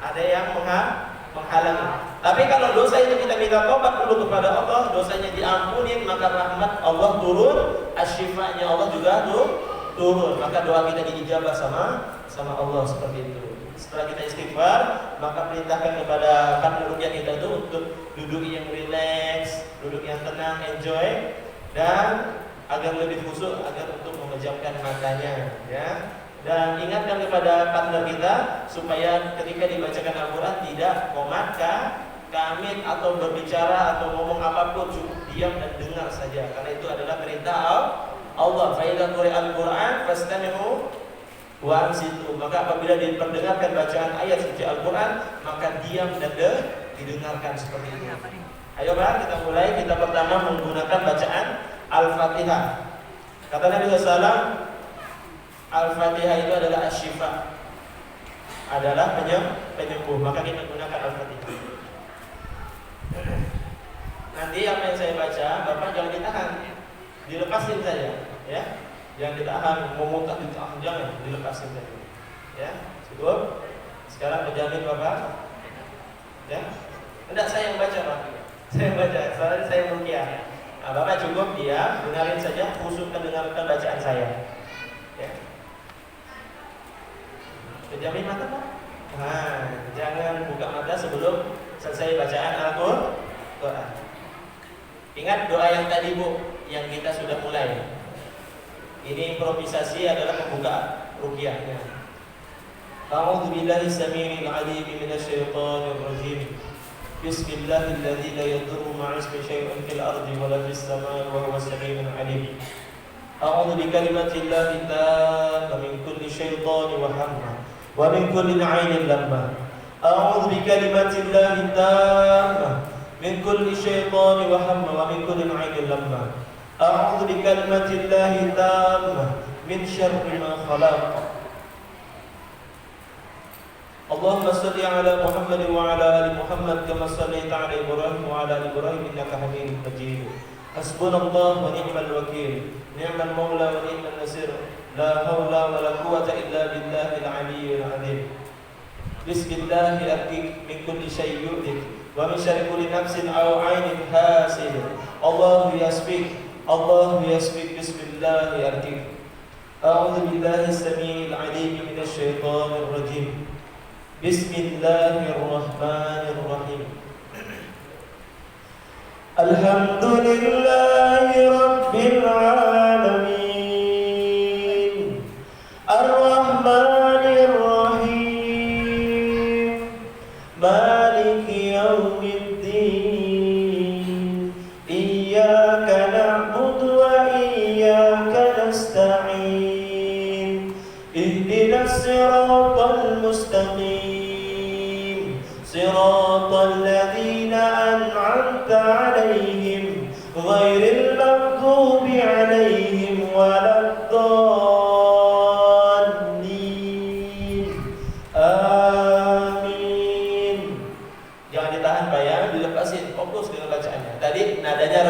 ada yang menghalangi. Tapi kalau dosa itu kita minta tobat dulu kepada Allah, dosanya diampuni, maka rahmat Allah turun, asyifanya Allah juga turun, maka doa kita diijabah sama Allah, seperti itu. Setelah kita istighfar, maka perintahkan kepada partner ruqyah kita itu untuk duduk yang rileks, duduk yang tenang, enjoy, dan agar lebih khusyuk, agar untuk memejamkan matanya, ya. Dan ingatkan kepada partner kita supaya ketika dibacakan Al-Quran tidak komat, kamit atau berbicara atau ngomong apapun, cukup diam dan dengar saja, karena itu adalah perintah Allah. Fa idza quri'a Al-Quran fastami'u wa ansitu. Maka apabila diperdengarkan bacaan ayat suci Al-Quran, maka diam dan didengarkan, seperti itu. Ayo Pak, kita mulai. Kita pertama menggunakan bacaan Al-Fatihah. Kata Nabi SAW, Al-Fatihah itu adalah asy-syifa, adalah penyembuh. Maka kita gunakan Al-Fatihah. Nanti apa yang saya baca, Bapak jangan ditahan, dilepasin saja, ya. Jangan ditahan, memuntah ditahan, jangan, dilepasin saja. Ya, cukup. Sekarang berjamin Bapak. Ya. Tidak, saya yang baca Pak. Saya yang baca, soalnya saya ruqyah. Nah, Bapak cukup diam, dengarin saja, khususkan dengarkan bacaan saya. Ya. Terjamin mata Pak? Nah, jangan buka mata sebelum selesai bacaan Al-Quran. Ingat doa yang tadi Bu, yang kita sudah mulai. Ini improvisasi, adalah pembuka ruqyahnya. A'udzu billahi samii'il 'aliim minasyaitonir rajiim. Bismillahilladzi la yadurru ma'a ismihi syai'un fil ardi wa la fis samaa'i wa huwas samii'ul 'aliim. A'udzu bikalimatillahi tammati min kulli syaithanin wa hamma wa min kulli 'ainin lamma. A'udzu bikalimatillahi tammati min kulli syaithanin wa hamma wa min kulli 'ainin lamma. A'udzu bikalimatillahi tammati min syarri ma khalaq. Allahumma salli ala Muhammad wa ala ali Muhammad kama sallaita ala Ibrahim wa ala ali Ibrahim innaka Hamidum Majid. Hasbunallahu wa ni'mal wakeel, ni'mal maula wa ni'man nasir. La haula wa la quwwata illa billahil aliyyil azim. Bismillahi arqik min kulli syai'in yu'dik wa min syarri kulli nafsin aw 'ainin hasid. Allahu yasbik, Allahu yasbik. Bismillahi arqik. A'udzu billahi as-samii'il 'aliim minasy syaithaanir rajiim. Bismillahirrahmanirrahim. Alhamdulillahi Rabbil Alamin Ar-Rahmanir Rahim Maliki Yawmiddin Iyyaka na'budu wa iyyaka nasta'in Ihdinas siratal mustaqim Siratal ladzina an'amta 'alaihim ghairil maghdubi 'alaihim waladdallin. Amin. Jangan ditahan Pak ya, dilepasin, fokus dengan bacaannya. Tadi nadanya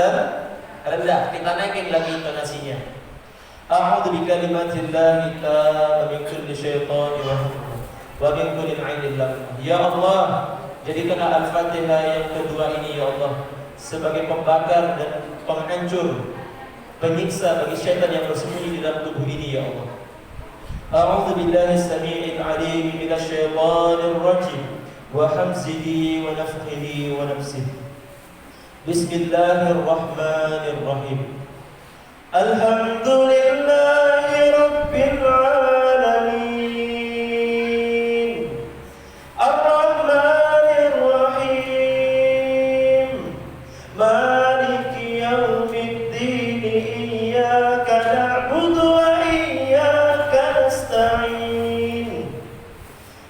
rendah, kita naikin lagi intonasinya. A'udzu bikalimatillahi tammati min kulli syaithanir rajim wa min kulli 'ainin lamimah. Ya Allah, jadikanlah Al-Fatihah yang kedua ini ya Allah sebagai pembakar dan penghancur, penyiksa bagi syaitan yang bersembunyi di dalam tubuh ini ya Allah. A'udzu billahi as-sami'il 'alim minasy syaithanir rajim wa hamzihi wa nafthihi wa nafsihi. Bismillahirrahmanirrahim. Alhamdulillahi Rabbil Alamin Ar-Rahmanir Rahim Maliki Yawmiddin Iyyaka na'budu wa iyyaka nasta'in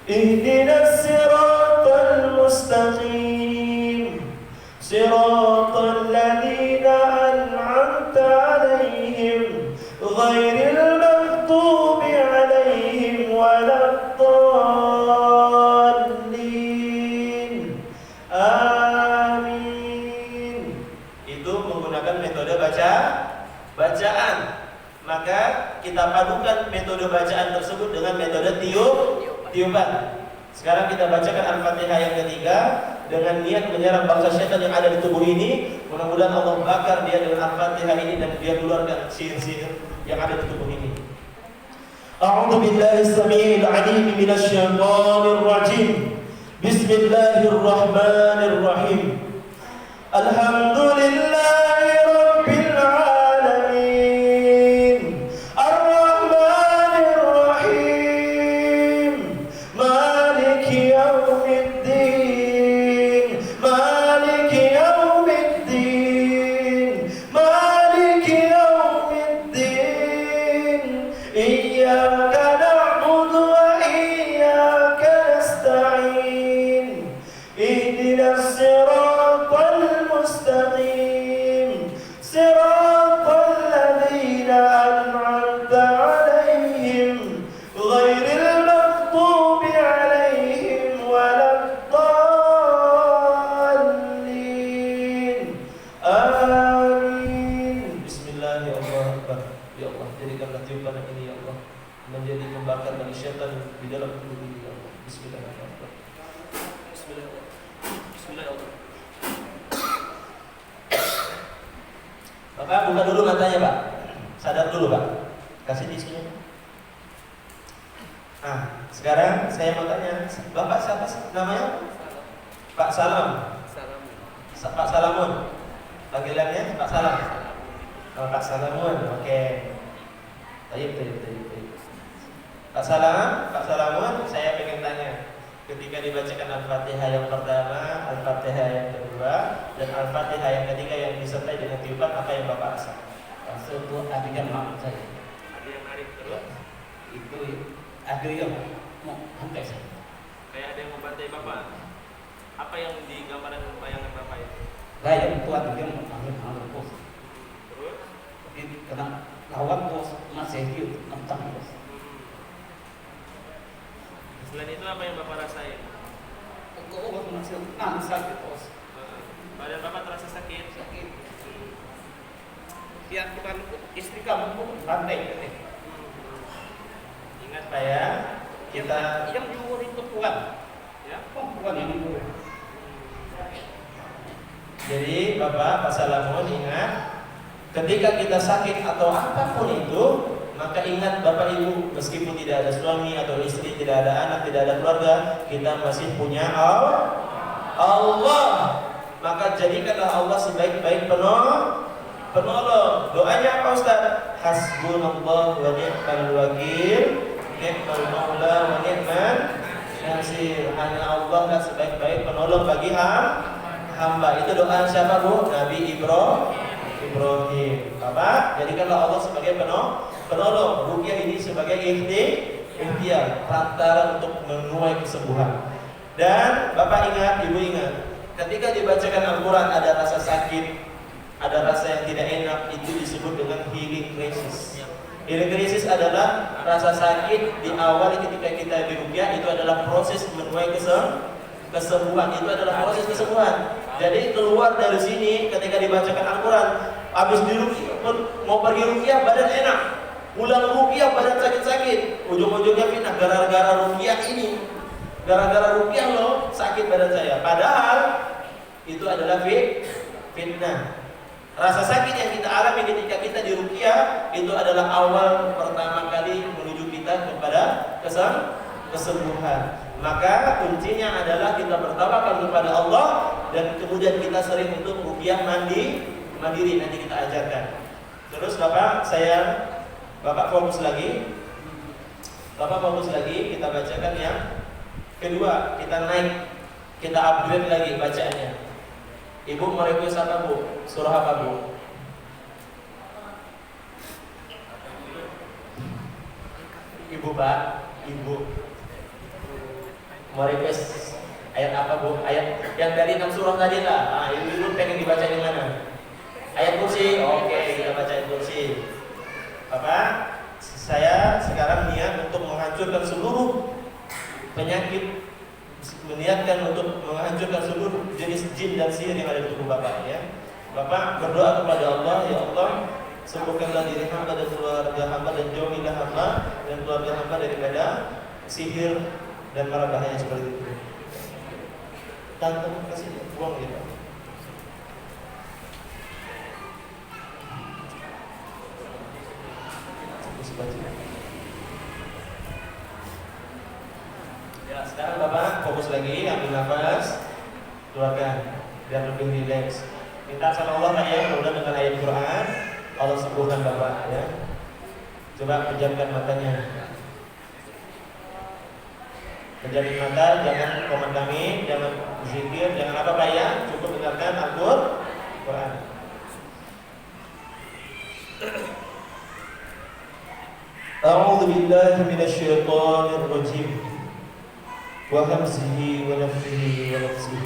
Ihdinas siratal mustaqim Siratal ladzina an'amta 'alaihim ghairil maghdubi 'alaihim waladdallin. Amin. Itu menggunakan metode bacaan. Maka kita padukan metode bacaan tersebut dengan metode tiupan. Sekarang kita bacakan Al-Fatihah yang ketiga dengan niat menyerang bangsa syaitan yang ada di tubuh ini. Mudah-mudahan Allah bakar dia dengan Al-Fatihah ini dan dia keluarkan sihir-sihir yang ada di tubuh ini. A'udzu billahi as-sami'il 'alim minasy syaithanir rajim. Bismillahirrahmanirrahim. Alhamdulillahi Rabbil Alamin Ar-Rahmanir Rahim Maliki Yawmiddin Maliki Yawmiddin Maliki Yawmiddin Iyyaka na'budu wa iyyaka nasta'in Ihdinas siratal mustaqim Siratal ladzina an'amta 'alaihim ghairil maghdubi 'alaihim waladdallin. Amin. Bismillahirrahmanirrahim. Ya Allah, jadikanlah tiupan ini ya Allah menjadi pembakar bagi syaitan di dalam tubuh ini ya Allah. Bismillahirrahmanirrahim. Bismillahirrahmanirrahim. Bapak buka dulu matanya Pak. Sadar dulu Pak. Kasih tisunya. Nah, sekarang saya mau tanya, Bapak siapa sih namanya? Pak Salam. Pak Salamun. Panggilannya Pak Salam. Oh, Pak Salamun. Oke. Baik. Pak Salamun, saya pengen tanya. Ketika dibacakan Al-Fatihah yang pertama, Al-Fatihah yang kedua, dan Al-Fatihah yang ketiga yang disertai dengan tiupan, apa yang Bapak rasa? Maksud itu adegan maksud saya. Ada yang narik terus. Itu adegan mau sampai saya. Kayak ada yang membantai Bapak. Apa yang digambarkan bayangan Bapak itu? Saya itu adegan mengambil pos. Terus? Ini kena lawan pos masih itu tentang pos. Selain itu apa yang Bapak rasain? Kok masih sakit pos. Badan Bapak terasa sakit? Sakit. Dia bukan istri kamu pun lantai gitu. Ingat Pak ya, kita yang diurut itu perempuan. ya. Perempuan yang diurut. Jadi Bapak Salamun ingat, ketika kita sakit atau apapun itu, maka ingat Bapak Ibu, meskipun tidak ada suami atau istri, tidak ada anak, tidak ada keluarga, kita masih punya Allah. maka jadikanlah Allah sebaik-baik penolong. Doanya apa Ustaz? Hasbunallah wa ni'mal wakil, ni'mal maula wa ni'mal nasir. Hanya Allah lah sebaik-baik penolong bagi hamba. Itu doa siapa Bu? Nabi Ibrahim. Bapak, jadikanlah Allah sebagai penolong. Ruqyah ini sebagai ikhtiar, perantara untuk menuai kesembuhan. Dan Bapak ingat, Ibu ingat, ketika dibacakan Al-Quran ada rasa sakit, ada rasa yang tidak enak, itu disebut dengan healing crisis. Healing crisis adalah rasa sakit di awal ketika kita diruqyah, itu adalah proses menuai kesembuhan. Itu adalah proses kesembuhan. Jadi keluar dari sini ketika dibacakan Al-Quran, habis diruqyah pun mau pergi ruqyah badan enak, pulang ruqyah badan sakit-sakit, ujung-ujungnya fitnah gara-gara ruqyah ini, gara-gara ruqyah loh sakit badan saya. Padahal itu adalah fitnah. Rasa sakit yang kita alami ketika kita di ruqyah itu adalah awal pertama kali menuju kita kepada kesembuhan. Maka kuncinya adalah kita bertawakal kepada Allah dan kemudian kita sering untuk ruqyah mandiri nanti kita ajarkan. Terus Bapak fokus lagi. Bapak fokus lagi, kita bacakan yang kedua, kita naik, kita upgrade lagi bacaannya. Ibu mau request apa Bu? Surah apa Bu? Ibu Pak, Ibu mau request ayat apa Bu? Ayat yang dari 6 surah tadi lah. Ah, Ibu pengen dibaca di mana? Ayat kursi? Oke, kita bacain kursi. Bapak, saya sekarang niat untuk menghancurkan seluruh penyakit, meniatkan untuk menghancurkan seluruh jenis jin dan sihir yang ada di tubuh Bapak ya. Bapak berdoa kepada Allah, ya Allah, sembuhkanlah diri hamba dan keluarga hamba dan jauhilah hamba dan keluarga hamba daripada sihir dan mara bahaya seperti itu. Tante kasih uang gitu. Ya, sekarang Bapak fokus lagi, ambil nafas, keluarkan biar lebih rileks. Minta sama Allah Pak ya, mudah dengan ayat Quran, Allah sembuhkan Bapak ya. Coba pejamkan matanya. Pejamkan mata, jangan komen kami, jangan zikir, jangan apa Pak ya, cukup dengarkan Al-Quran. A'udzu billahi minasyaitonir rajim. Wa hamzihi wa nafthihi wa nafsihi.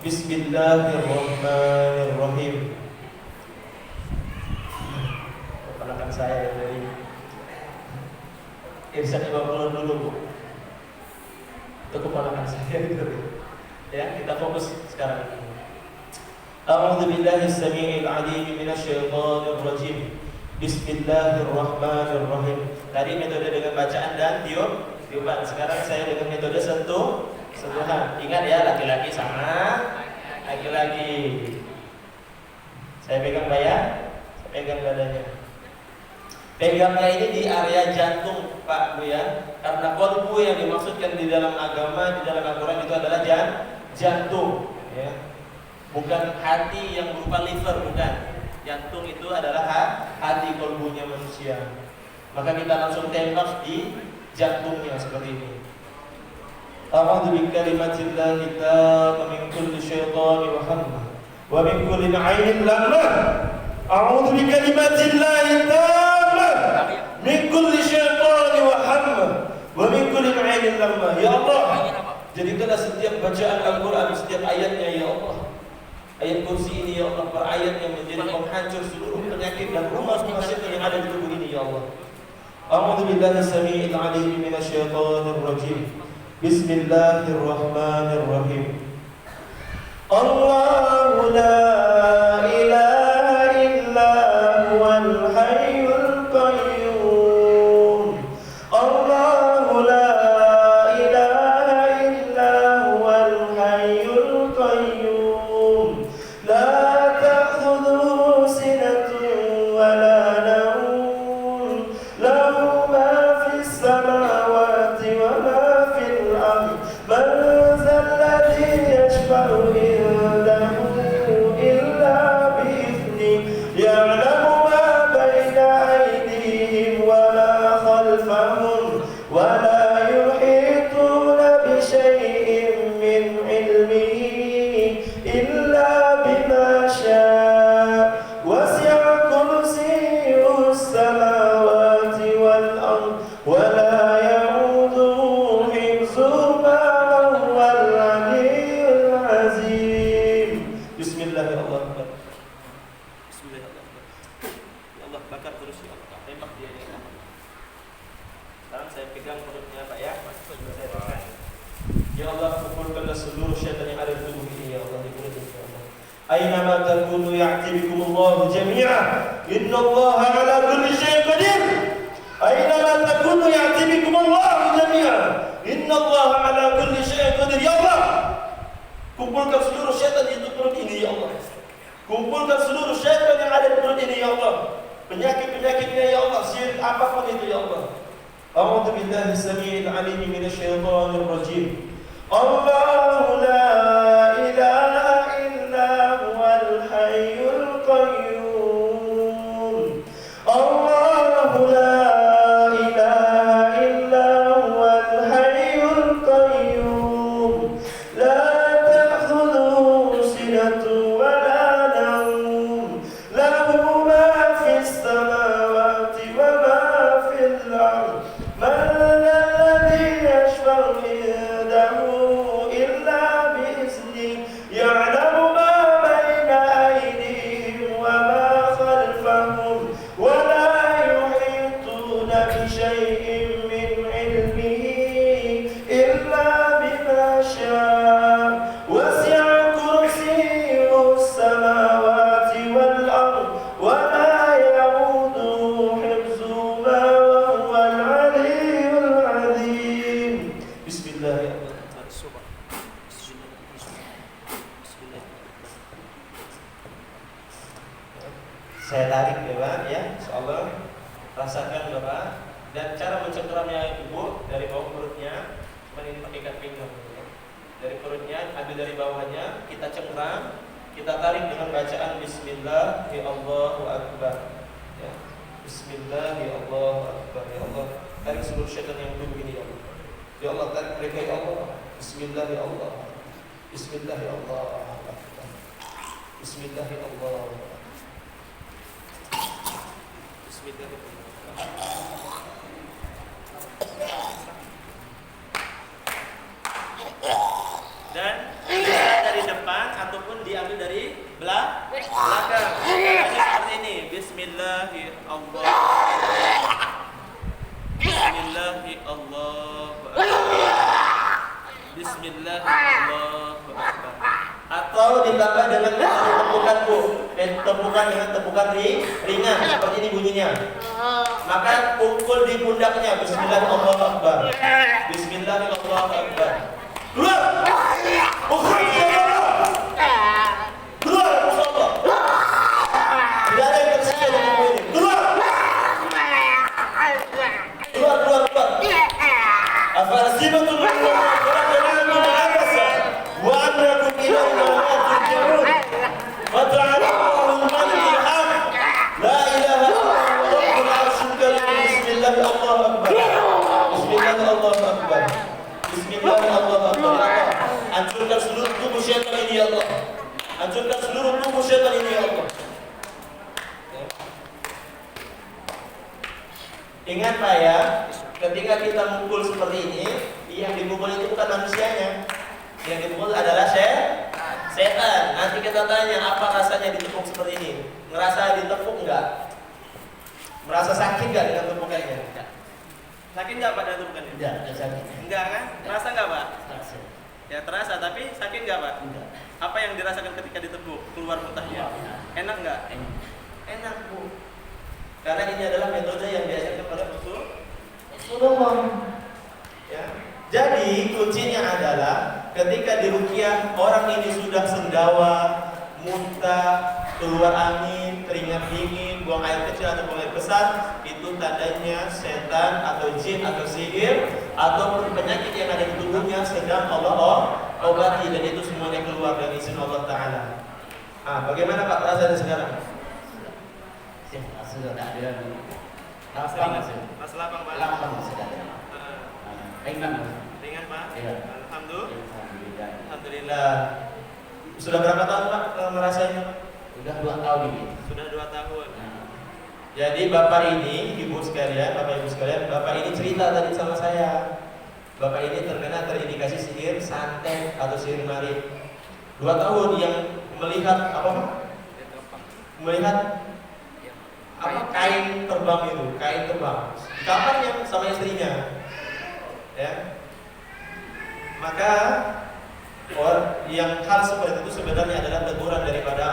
Bismillahirrahmanirrahim. Keponakan saya dari Irsyad Imam dulu Bu. Itu keponakan saya gitu. Ya, kita fokus sekarang. A'udzu billahi as-sami'il 'alim minasyaitonir rajim. Bismillahirrahmanirrahim. Tadi metode dengan bacaan dan tiupan. Sekarang saya dengan metode sentuhan. Ingat ya, laki-laki sama laki-laki. Saya pegang saya pegang badannya. Pegangnya ini di area jantung Pak Bu ya. Karena qalbu yang dimaksudkan di dalam agama, di dalam Al-Quran itu adalah jantung ya. Bukan hati yang berupa liver, bukan. Jantung itu adalah hati kolbunya manusia. Maka kita langsung tembak di jantungnya seperti ini. A'udzu bikalimatillahi tammati min kulli syaitani wa hamma wa min kulli 'ainin lamma. A'udzu bikalimatillahi tammati min kulli syaitani wa hamma wa min kulli 'ainin lamma. Ya Allah, jadikanlah setiap bacaan Al-Quran, setiap ayatnya ya Allah, ayat kursi ini ya Allah, per ayat yang menjadi penghancur seluruh penyakit dan rumah syaitan yang ada di tubuh ini ya Allah. A'udzu billahi as-sami'il 'alim minasyaitonir rajim. Bismillahirrahmanirrahim. Allahu la ilaha illa huwal hayyul qayyum. Allahu la ilaha illa huwal hayyul qayyum. La ta'khudhuhu sinatun wa la nawm. Lahu ma fis samawati wa ma fil ardh. Man dhal ladzi yashfa'u indahu Bismillahirrahmanirrahim. Ya Allah, bakar terus ya Allah. Tembak dia ya Allah. Sekarang saya pegang perutnya Pak ya. Saya pegang. Ya Allah, kumpulkanlah seluruh syaitan yang ada di tubuh ini ya Allah, di perut ini ya Allah. Aynama takunu ya'tibikumullahu jami'a. Innallaha 'ala kulli syai'in qadir. Aynama takunu ya'tibikumullahu jami'a. Innallaha 'ala kulli syai'in qadir. Ya Allah, kumpulkan seluruh syaitan di perut ini ya Allah. Kumpulkan seluruh syaitan yang ada di perut ini ya Allah. Penyakit-penyakitnya ya Allah, sihir apapun itu ya Allah. A'udzu billahi as-sami'il 'alim minasyaitonir rajim. Allahu la ilaha illa huwal hayyul qayyum. Allahu la ilaha illa huwal hayyul qayyum. La ta'khudhuhu sinatun wa la nawm. Lahu ma fis samawati wa ma fil ardh. Man alladhi yashfa'u indahu illa bi'izni. Ya'lamu ma bayna aydihim wa ma khalfahum wa la yuhituna bi shay'in min 'ilmihi illa bima syaa. Wasi'a kursiyyuhu as-samawati wal ardh wa la ya'uduhu hifdhuhuma wa huwal 'aliyyul 'azim. Bismillahirrahmanirrahim. Saya tarik ya Pak ya, insyaallah. Rasakan Bapak. Dan cara mencengkeramnya Ibu dari bawah perutnya, cuma ini pakai ikat pinggang ya. Dari perutnya, ambil dari bawahnya, kita cengkeram, kita tarik dengan bacaan Bismillah ya Allahu Akbar. Ya. Bismillah ya Allahu Akbar. Ya Allah, tarik seluruh syaitan yang tubuh ini ya Allah. Ya Allah, tarik mereka ya Allah. Bismillah ya Allah. Bismillah ya Allah. Bismillah ya Allah. Dan bisa dari depan ataupun diambil dari belakang. Caranya seperti ini. Bismillahirrahmanirrahim. Atau ditambah dengan tepukan Bu, tepukan dengan tepukan ringan seperti ini bunyinya. Maka pukul di pundaknya. Bismillahirrahmanirrahim. Bismillahirrahmanirrahim. Keluar. Keluar, Allah. Tidak ada yang tersisa di tubuh ini. Keluar. Keluar, keluar, keluar. Afasibatum khalaqnakum abasa wa annakum ilayna la turja'un. Wa ta'ala Allahul malikul haq. La ilaha illallah rabbul arsyil karim. Bismillahirrahmanirrahim. Bismillahirrahmanirrahim. Bismillahirrahmanirrahim. Hancurkan seluruh tubuh syaitan ini ya Allah. Hancurkan seluruh tubuh syaitan ini ya Allah. Ingat Pak ya, ketika kita mukul seperti ini, yang dipukul itu bukan manusianya. Yang dipukul adalah setan. Nanti kita tanya apa rasanya ditepuk seperti ini. Ngerasa ditepuk enggak? Merasa sakit enggak dengan tepukannya? Sakit enggak Pak dengan tepukannya? Enggak sakit. Enggak kan? Terasa enggak Pak? Terasa. Ya terasa, tapi sakit enggak Pak? Enggak. Apa yang dirasakan ketika ditepuk? Keluar muntahnya? Enak enggak? Enak Bu. Karena ini adalah metode yang diajarkan pada Rasulullah. Ya. Jadi kuncinya adalah ketika di ruqyah orang ini sudah sendawa, muntah, keluar angin, keringat dingin, buang air kecil atau buang air besar, itu tandanya setan atau jin atau sihir ataupun penyakit yang ada di tubuhnya sedang Allah obati, dan itu semuanya keluar dari izin Allah Ta'ala. Bagaimana Pak perasaannya sekarang? Sudah tak ada. Mas lapang Pak. Lapang sudah ada. Ringan. Ringan Pak. Iya. Alhamdulillah. Alhamdulillah. Sudah berapa tahun Pak ngerasainnya Pak? Sudah 2 tahun ini. Sudah 2 tahun. Jadi Bapak ini, Ibu sekalian, Bapak Ibu sekalian, Bapak ini cerita tadi sama saya. Bapak ini terkena terindikasi sihir santet atau sihir marit. 2 tahun yang melihat apa Pak? melihat apa kain terbang itu, kain terbang. Kapan yang sama istrinya, ya? Maka yang hal seperti itu sebenarnya adalah teguran daripada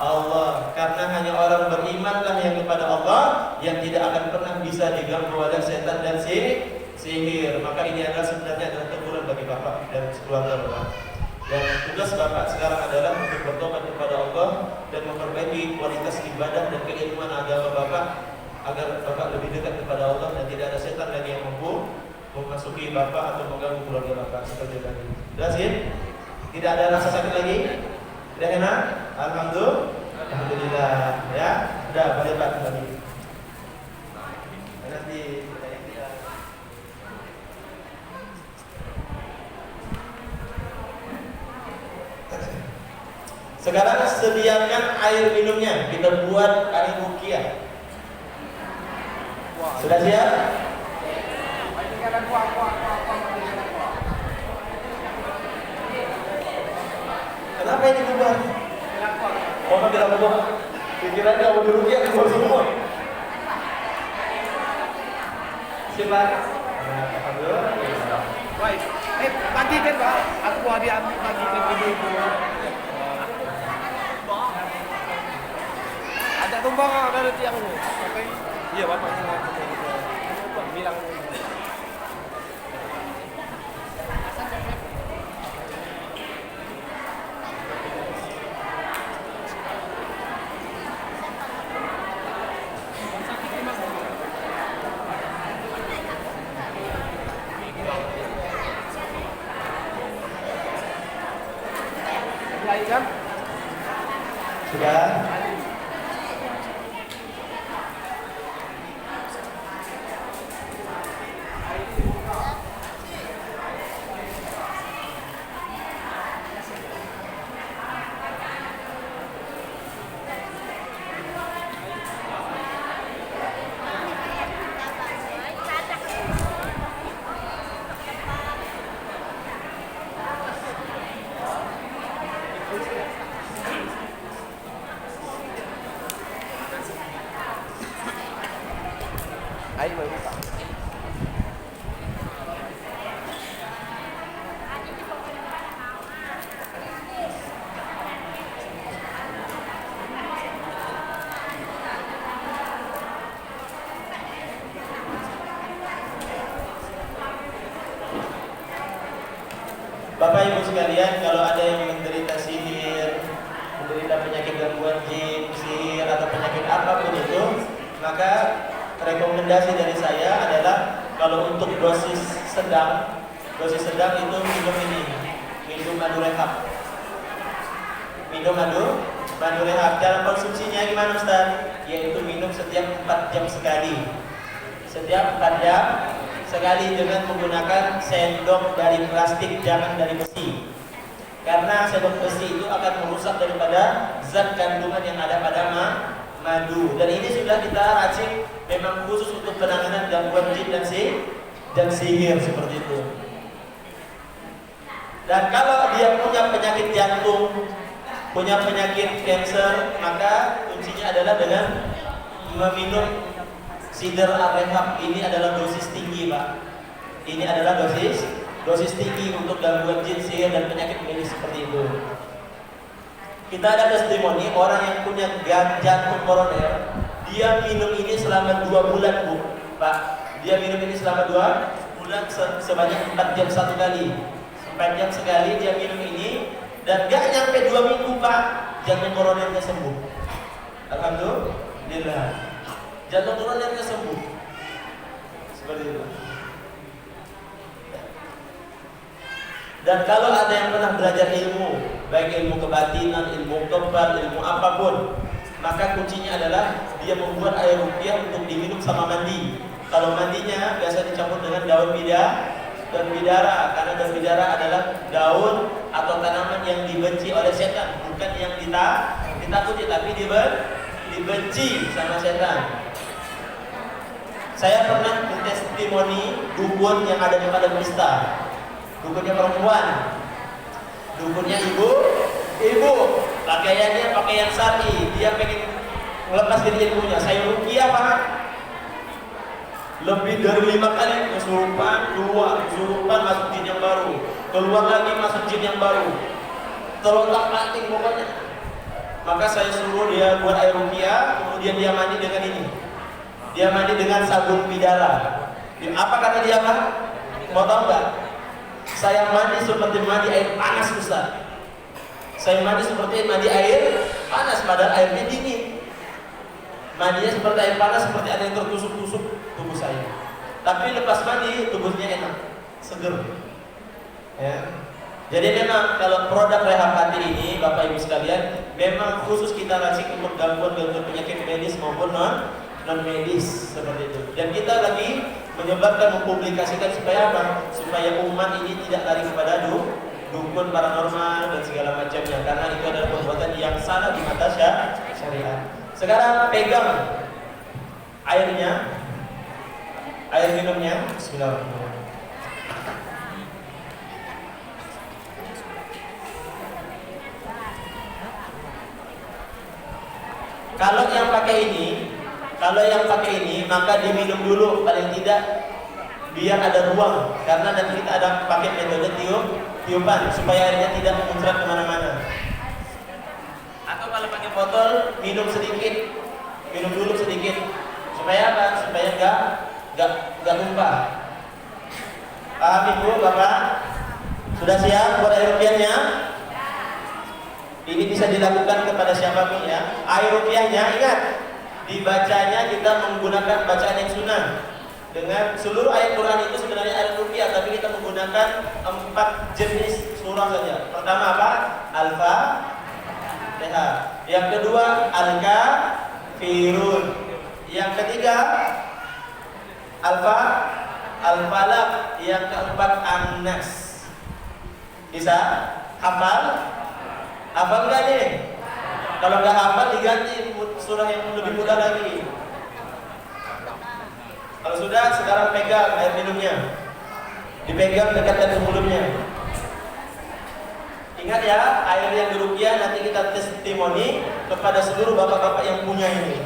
Allah, karena hanya orang berimanlah yang kepada Allah yang tidak akan pernah bisa diganggu oleh setan dan sihir. Maka ini adalah sebenarnya adalah teguran bagi bapak dan keluarga bapak. Dan tugas bapak sekarang adalah untuk bertobat kepada Allah dan memperbaiki kualitas ibadah dan keilmuan agama bapak agar bapak lebih dekat kepada Allah dan tidak ada setan lagi yang mampu memasuki bapak atau mengganggu keluarga bapak seperti tadi. Jelas ya? Tidak ada rasa sakit lagi? Tidak enak? Alhamdulillah. Ya, sudah boleh pak lagi. Nanti sekarang sediakan air minumnya, kita buat air ruqyah. Sudah siap? Kenapa ini keluar? Orang tidak mau. Pikirannya mau diruqyah keluar semua. Siapa? Alhamdulillah. Baik. Bagikan Pak. Aku ada bagikan ibu-ibu. Ada tumbang dari tiang ini. Sampai iya Bapak bilang kan? Sudah. ayo Pak. Bapak Ibu sekalian, kalau ada yang menderita sihir, menderita penyakit gangguan jin, sihir atau penyakit apapun itu, maka rekomendasi dari saya adalah kalau untuk dosis sedang itu minum ini, minum madu rehab. Minum madu rehab. Cara konsumsinya gimana Ustaz? Yaitu minum setiap 4 jam sekali. Setiap 4 jam sekali dengan menggunakan sendok dari plastik, jangan dari besi. Karena sendok besi itu akan merusak daripada zat kandungan yang ada pada madu. Dan ini sudah kita racik memang khusus untuk penanganan gangguan jin dan sihir seperti itu. Dan kalau dia punya penyakit jantung, punya penyakit kanker, maka kuncinya adalah dengan meminum Sider Al-Rehab. Ini adalah dosis tinggi, Pak. Ini adalah dosis tinggi untuk gangguan jin, sihir dan penyakit medis seperti itu. Kita ada testimoni orang yang punya jantung koroner, dia minum ini selama 2 bulan, Bu. Pak, dia minum ini selama 2 bulan sebanyak 4 jam satu kali. 4 jam sekali dia minum ini dan gak nyampe 2 minggu, Pak, jantung koronernya sembuh. Alhamdulillah. Jantung koronernya sembuh. Seperti itu. Dan kalau ada yang pernah belajar ilmu, baik ilmu kebatinan, ilmu kebal, ilmu apapun, maka kuncinya adalah dia membuat air ruqyah untuk diminum sama mandi. Kalau mandinya biasa dicampur dengan daun bidara, karena daun bidara adalah daun atau tanaman yang dibenci oleh setan, bukan yang ditakuti, tapi dibenci sama setan. Saya pernah mentestimoni dukun yang ada di Padang Mista. Dukunnya perempuan, dukunnya ibu, pakaiannya pakaian syar'i, dia pengen melepas dari ilmunya. Saya ruqyah Pak, lebih dari 5 kali kesurupan, keluar, kesurupan, masuk jin yang baru, keluar lagi masuk jin yang baru, terlontak-lanting pokoknya. Maka saya suruh dia buat air ruqyah, kemudian dia mandi dengan ini. Dia mandi dengan sabun bidara. Apa kata dia Pak? Mau tahu nggak? Saya mandi seperti mandi air panas Ustaz. Saya mandi seperti mandi air panas, padahal airnya dingin. Mandinya seperti air panas, seperti ada yang tertusuk-tusuk tubuh saya. Tapi lepas mandi tubuhnya enak, seger. Ya. Jadi memang kalau produk rehab hati ini, Bapak Ibu sekalian, memang khusus kita racik untuk gangguan-gangguan penyakit medis maupun non medis seperti itu. Dan kita lagi menyebarkan, mempublikasikan supaya apa? Supaya umat ini tidak lari kepada dukun paranormal dan segala macamnya, karena itu adalah perbuatan yang salah di mata syariat. Sekarang pegang airnya, air minumnya. Bismillahirrahmanirrahim. Kalau yang pakai ini, maka diminum dulu paling tidak biar ada ruang, karena nanti kita ada pakai metode tiupan supaya airnya tidak memuncrat kemana-mana. Atau kalau pakai botol, minum dulu sedikit supaya apa? Supaya nggak tumpah. Paham Ibu, Bapak? Sudah siap buat air ruqyahnya? Ini bisa dilakukan kepada siapapun ya. Air ruqyahnya ingat, dibacanya kita menggunakan bacaan yang sunnah. Dengan seluruh ayat Quran itu sebenarnya ayat ruqyah, tapi kita menggunakan 4 jenis surah saja. Pertama apa? Al-Fatihah. Yang kedua Al-Kafirun. Yang ketiga Al-Falaq. Yang keempat An-Nas. Bisa hafal? Hafal nggak nih? Kalau nggak hafal diganti surah yang lebih mudah lagi. Kalau sudah, sekarang pegang air minumnya, dipegang dekat dengan mulutnya. Ingat ya, air yang diruqyah nanti kita testimoni kepada seluruh bapak-bapak yang punya ini.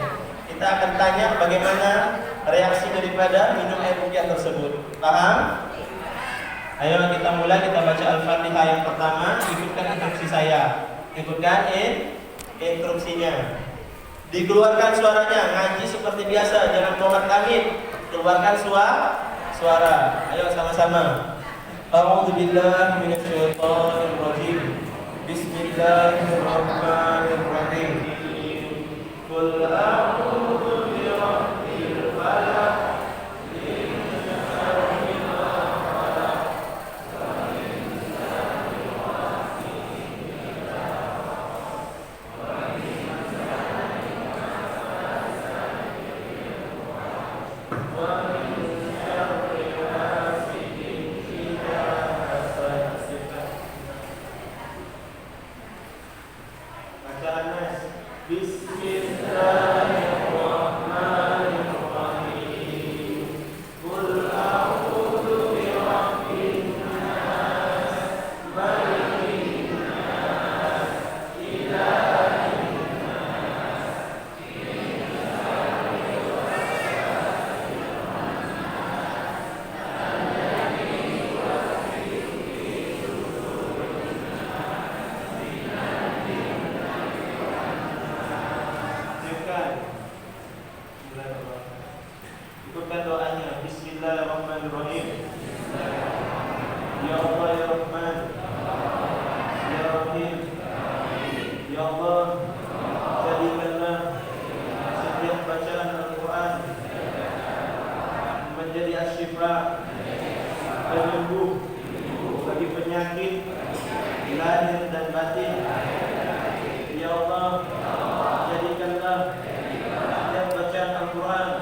Kita akan tanya bagaimana reaksi daripada minum air ruqyah tersebut. Paham? Ayo kita mulai, kita baca Al-Fatihah yang pertama. Ikutkan instruksi saya. Ikutkan instruksinya. Dikeluarkan suaranya, ngaji seperti biasa, jangan komat amin. Keluarkan suara. Ayo sama-sama. A'udzubillahi minasyaitonir rajim. Bismillahirrahmanirrahim. Qul a'udzu birabbil falaq. Ikutkan doanya. Bismillahirrahmanirrahim. Ya Allah ya Rahman, ya Rahim, ya Allah, jadikanlah setiap bacaan Al-Quran menjadi asyifa, penyembuh bagi penyakit lahir dan batin. Ya Allah, jadikanlah setiap bacaan Al-Quran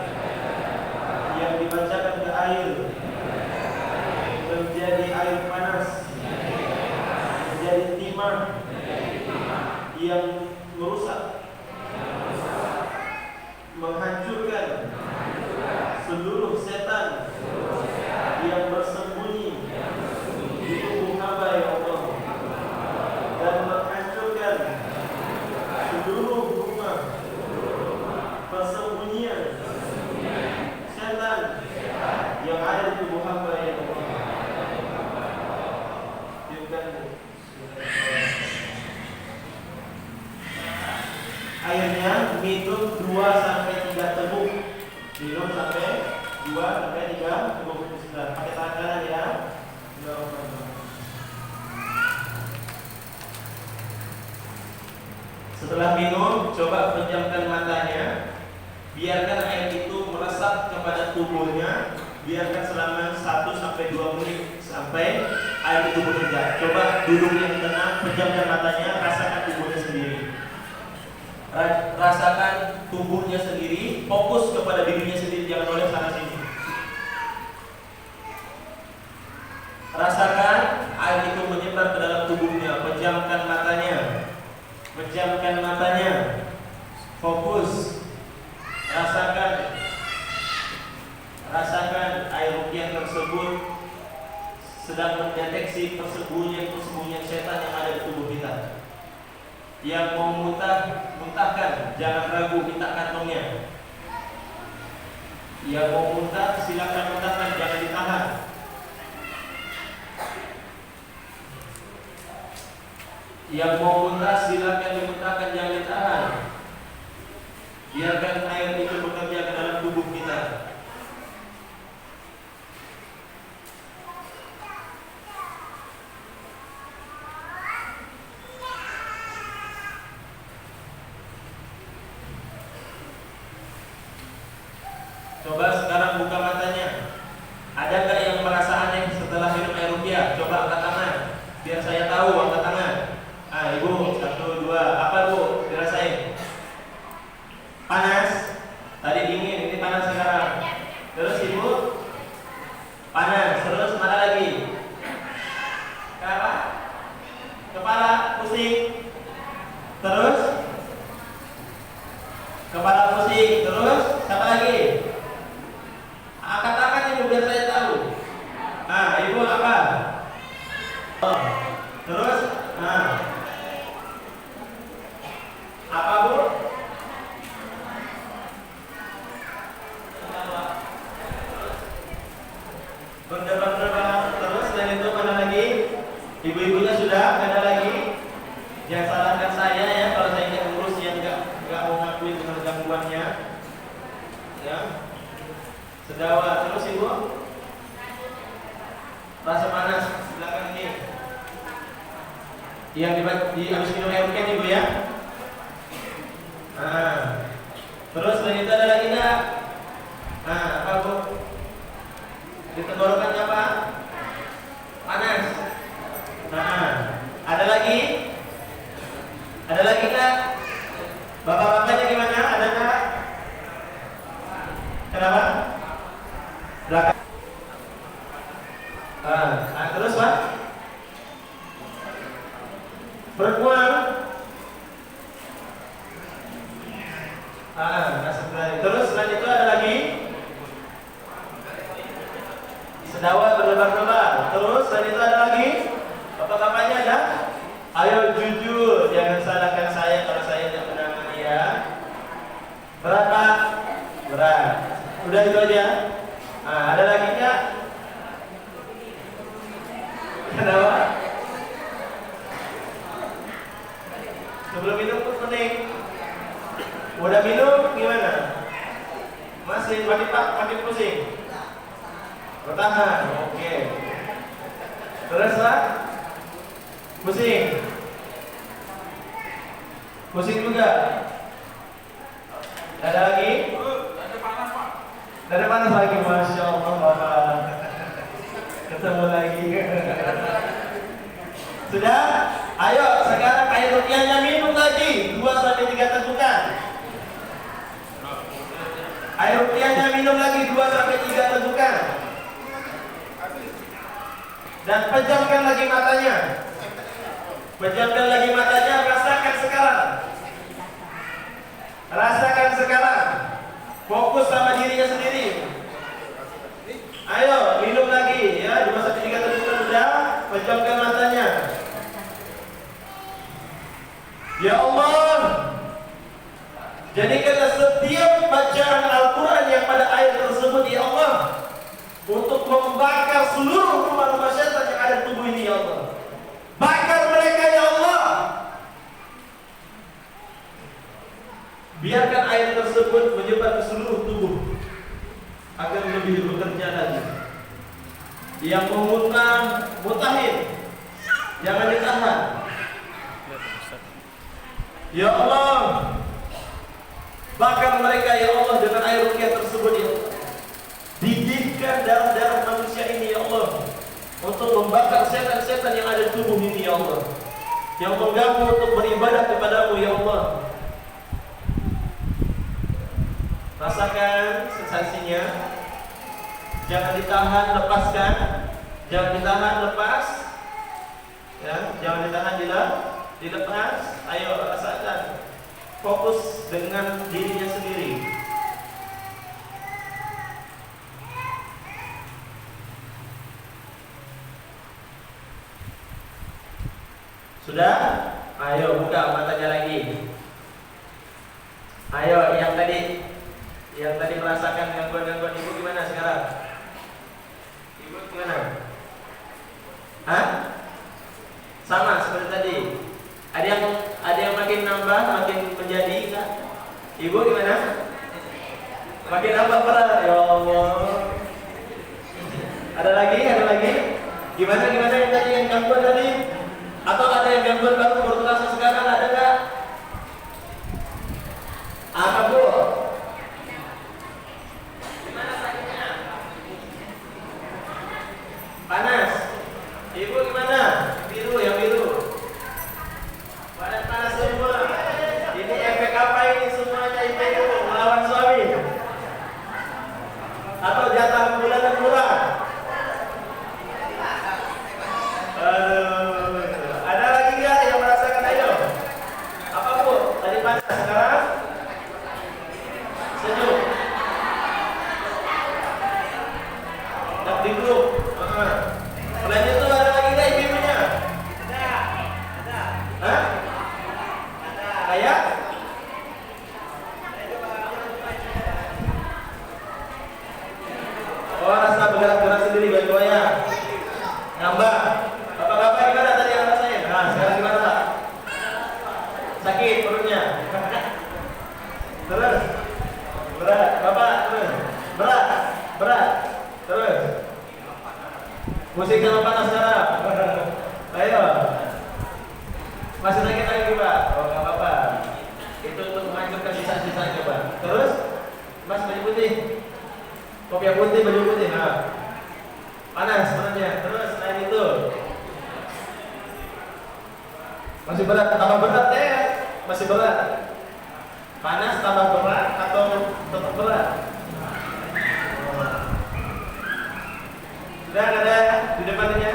Selanjutnya minum 2 sampai 3 teguk. Minum sampai 2 sampai 3 teguk. Sudah pakai tangan kanan ya. Setelah minum, coba pejamkan matanya. Biarkan air itu meresap kepada tubuhnya. Biarkan selama 1 sampai 2 menit sampai air itu bekerja. Coba duduk yang tenang, pejamkan matanya, rasakan tubuhnya sendiri. Rasakan tubuhnya sendiri, fokus kepada dirinya sendiri, jangan oleh sana sini. Rasakan air itu menyebar ke dalam tubuhnya. Pejamkan matanya. Pejamkan matanya. Fokus. Rasakan air ruqyah tersebut sedang mendeteksi persembunyian setan yang ada di tubuh kita. Yang mau muntahkan, jangan ragu, minta kantongnya. Yang mau muntah, silakan muntahkan, jangan ditahan. Yang mau muntah, silakan dimuntahkan, jangan ditahan. Biarkan air itu bekerja ke dalam tubuh kita. Coba sekarang buka matanya. Ada nggak yang merasa aneh setelah minum air ruqyah? Coba angkat tangan, biar saya tahu. Angkat tangan. Ibu, 1, 2. Apa bu? Dirasain? Panas? Tadi dingin, ini panas sekarang. Terus ibu? Panas. Terus mana lagi? Kenapa? Kepala pusing. Terus? Kepala pusing. Terus? Siapa lagi? Angkat tangan ibu biar saya tahu. Ibu apa? Terus? Apa bu? Berdebar-debar. Terus selain itu mana lagi? Ibu-ibunya sudah? Ada lagi? Jangan salahkan saya ya kalau saya ingin ngurus yang nggak mau ngakuin dengan gangguannya. Ya. Sedawa. Terus ibu? Rasa panas di belakang ini. Yang di habis minum air ruqyah ibu ya. Terus selain itu ada lagi enggak? Apa bu? Di tenggorokan apa? Panas. Ada lagi? Ada lagi enggak? Bapak-bapaknya gimana? Ada enggak? Kenapa? Belakang. Terus pak? Berkuang. Terus selain itu ada lagi? Sedawa berlebar-lebar. Terus selain itu ada lagi? Bapak-bapaknya ada? Ayo jujur, jangan salahkan saya kalau saya tidak menangani ya. Berat pak? Berat. Udah itu aja. Ada lagi nggak? Kenapa? Sebelum minum pening. Udah minum gimana? Masih makin pusing. Bertahan. Oke. Terus lah? Pusing. Pusing juga. Ada lagi? Ada panas lagi, masya Allah bapak. Ketemu lagi. Sudah? Ayo sekarang air ruqyahnya minum lagi 2 sampai 3 tegukan. Air ruqyahnya minum lagi 2 sampai 3 tegukan. Dan pejamkan lagi matanya. Pejamkan lagi matanya, rasakan sekarang. Rasakan sekarang. Fokus sama dirinya sendiri. Ayo minum lagi ya, 2 sampai 3 tegukan sudah. Pejamkan matanya. Ya Allah, jadikanlah setiap bacaan Al-Quran yang pada ayat tersebut ya Allah untuk membakar seluruh rumah-rumah syaitan yang ada di tubuh ini ya Allah. Bakar mereka ya Allah. Biarkan air tersebut menyebar ke seluruh tubuh agar lebih bekerja lagi. Yang mau muntah, mutahin, jangan ditahan. Ya Allah, bakar mereka ya Allah dengan air ruqyah tersebut ya Allah. Didihkan darah-darah manusia ini ya Allah, untuk membakar setan-setan yang ada di tubuh ini ya Allah, yang mengganggu untuk beribadah kepadamu ya Allah. Rasakan sensasinya. Jangan ditahan, lepaskan. Jangan ditahan, lepas. Ya, jangan ditahan, dilepas. Ayo rasakan. Fokus dengan dirinya sendiri. Sudah? Ayo buka matanya lagi. Ayo yang tadi merasakan gangguan-gangguan ibu gimana sekarang? Ibu gimana? Hah? Sama seperti tadi. Ada yang makin nambah, makin menjadi kan? Ibu gimana? Makin nambah berat ya Allah. Ada lagi? Gimana yang tadi yang gangguan tadi? Atau ada yang gangguan baru terasa sekarang, ada nggak? Apa Bu? Gimana sakitnya? Panas. Ibu gimana? Yang biru. Badan panas semua. Ini efek apa ini semuanya? Efek itu melawan suami. Atau jatah bulanan kurang. Ada lagi nggak yang merasakan? Ayo. Apa Bu? Tadi panas, sekarang sejuk. Tak di grup. Selain itu ada lagi nggak ibu-ibunya? Ada. Hah? Kayak? Oh, rasa bergerak-gerak sendiri, goyang-goyang. Ngambang. Bapak-bapak gimana tadi yang rasain? Nah, sekarang gimana Pak? Sakit perutnya. Terus? Berat. Bapak terus. Berat. Terus. Musik sama panas sekarang. Ayo. Masih sakit lagi Pak? Oh, nggak apa-apa. Itu untuk menghancurkan sisa-sisanya Pak. Terus? Mas baju putih. Kopiah putih, baju putih. Nah. Panas perutnya. Terus selain itu masih berat, tambah berat ya? Masih berat. Panas tambah berat atau tetap berat? Sudah ada di depannya?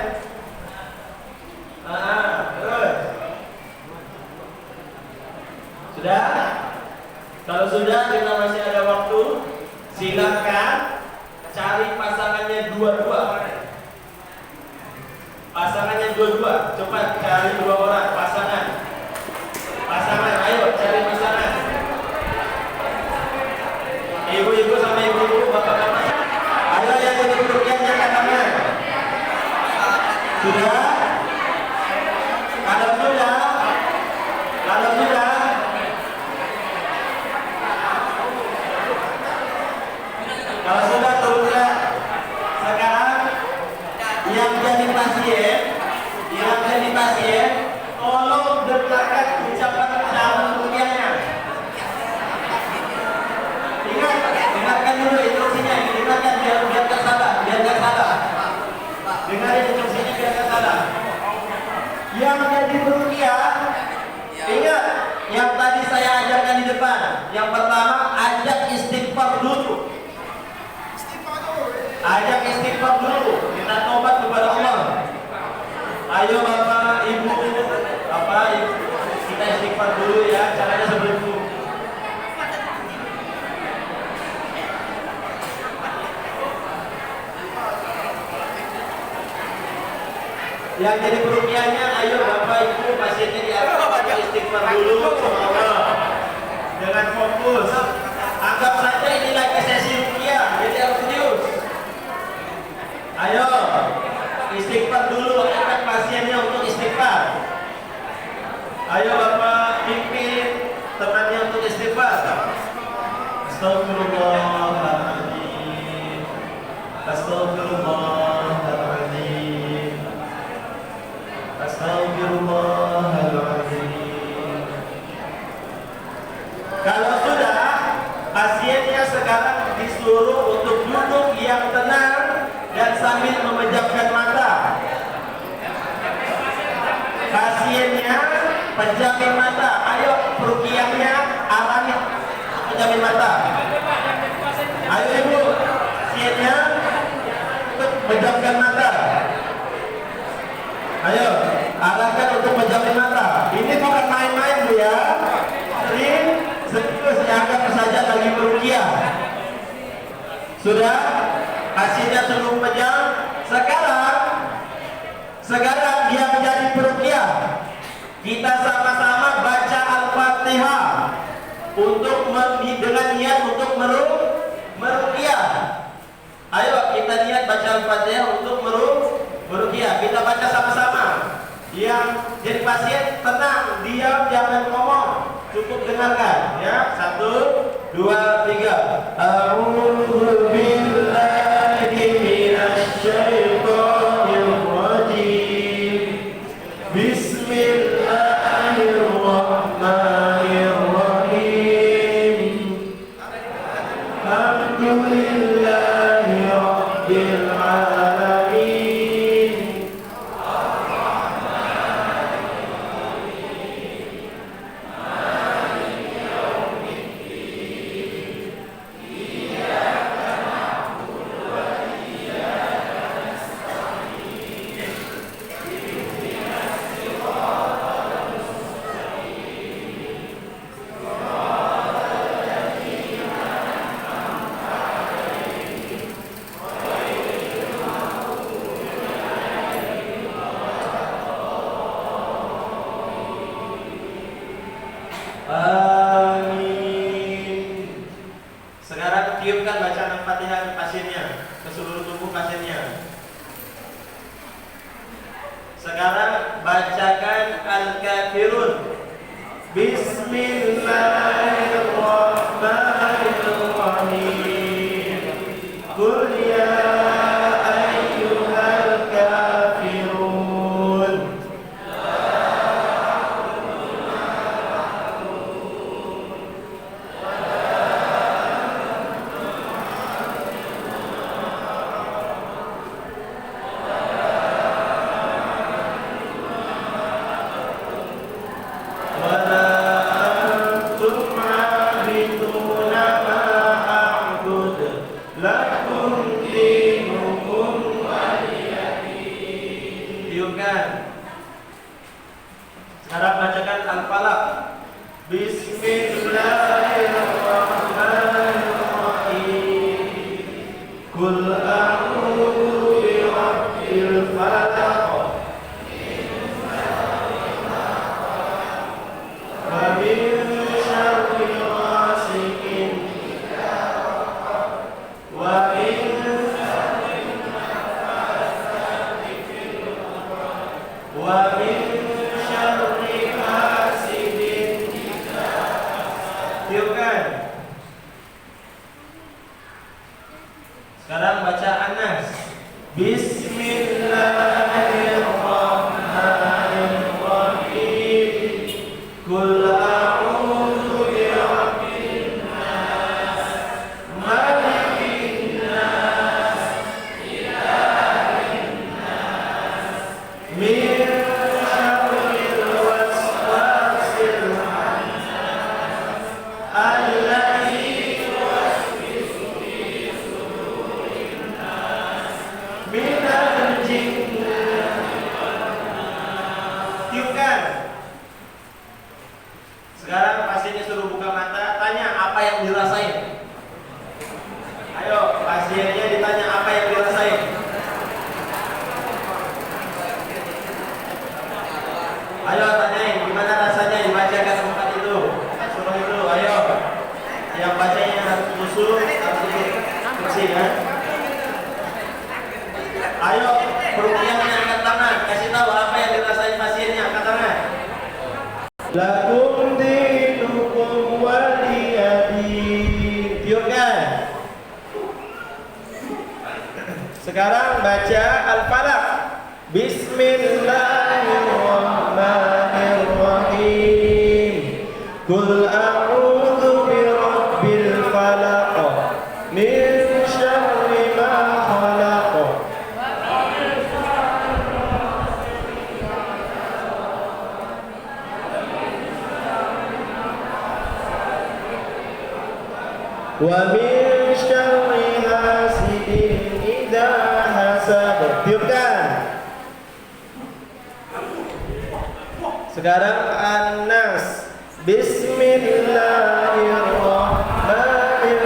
Terus. Sudah? Kalau sudah kita masih ada waktu, silakan cari pasangannya dua-dua. Cepat cari 2 orang pasangan, ayo cari pasangan. Ibu-ibu sama ibu-ibu, bapak-bapak, ayo yang duduk-duduknya angkat tangan. Sudah? Kalau sudah teruslah. Sekarang yang jadi pasien, tolong dengarkan ucapan dalam ruqyahnya. Dengarkan dulu instruksinya, dengarkan biar nggak salah. Dengarin instruksinya biar nggak salah. Yang jadi ruqyah, ingat yang tadi saya ajarkan di depan. Yang pertama, ajak istighfar dulu. Kita tobat kepada Allah. Ayo Bapak, Ibu, kita istighfar dulu ya. Caranya seperti itu. Yang jadi perukiannya, ayo Bapak Ibu, pasiennya diarahkan istighfar dulu sama Allah. Dengan fokus. Anggap saja ini lagi sesi rukiah, jadi harus serius. Ayo, istighfar dulu, angkat pasiennya untuk istighfar. Ayo Bapak pimpin temannya untuk istighfar. Astaghfirullahaladzim. Astaghfirullahaladzim. Astaghfirullahaladzim. Kalau sudah, pasiennya sekarang disuruh untuk duduk yang tenang dan sambil memejamkan mata. Pasiennya pejamin mata. Ayo perukiahnya arahi pejamin mata. Ayo ibu, pasiennya untuk pejamkan mata. Ayo arahkan untuk pejamin mata. Ini bukan main-main Bu ya. Serius dianggap saja lagi perukiah. Sudah, pasiennya suruh pejam. Sekarang dia menjadi perukiah. Kita sama-sama baca Al-Fatihah untuk dengan niat untuk merukiah. Ayo kita niat baca Al-Fatihah untuk merukiah. Kita baca sama-sama. Yang jadi pasien tenang, diam, jangan ngomong, cukup dengarkan ya. 1, 2, 3. A'udzu billahi minasy syaithanir rajim. Bismillahirrahmanirrahim. Alhamdulillahi rabbil alamin. Amin. Sekarang tiupkan bacaan Al-Fatihah ke pasiennya, ke seluruh tubuh pasiennya. Sekarang bacakan Al-Kafirun. Bismillahirrahmanirrahim. Qul ya ayyuhal kafirun. Sekarang bacakan Al-Falaq. Bismillahirrahmanirrahim. Qul a'udzu birabbil falaq. Wa min syarri ghasiqin. Wa min syarri hasidin. Tiupkan. Sekarang baca An-Nas. Bismillahirrahmanirrahim. Qul a'udzu birabbin nas, malikin nas, ilahin nas, min syarril waswasil khannas, alladzi yuwaswisu fi sudurin nas, minal jinnati wan nas. Tiupkan. Sekarang pasiennya suruh buka mata, tanya apa yang dirasain. Ayo, pasiennya ditanya apa yang dirasain. Ayo tanyain gimana rasanya dibacakan tempat itu. Suruh itu, ayo. Yang bacanya harus musuh, harus bersih kan? Ayo, perukiahnya angkat tangan, kasih tahu apa yang dirasain pasiennya, angkat tangan. Lakum dinukum waliyadin. Sekarang baca Al-Falaq. Bismillahirrahmanirrahim. Qul a'udzu birabbil falaq min syarri ma khalaq. Wa min syarri hasidin idza hasad. Tiupkan. Sekarang An-Nas. Bismillahirrahmanirrahim.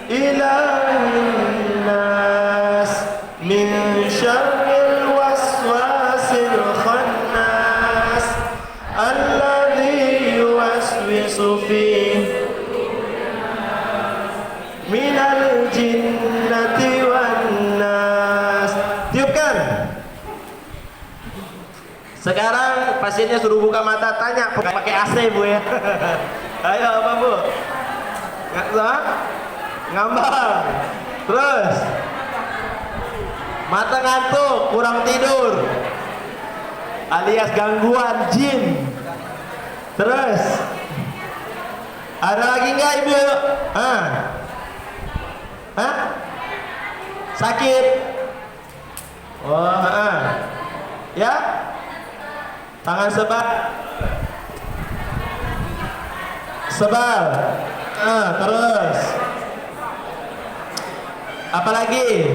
Ilahin nas min syarril waswasil khannas alladzi yuwaswisu fi minal jinnati wan nas. Tiupkan. Sekarang pasiennya suruh buka mata, tanya pakai AC Bu ya. Ayo apa Bu? Ngambang. Terus mata ngantuk, kurang tidur, alias gangguan jin. Terus ada lagi nggak Ibu? Sakit? Oh, ya? Tangan sebal. Sebal. Terus. Apa lagi?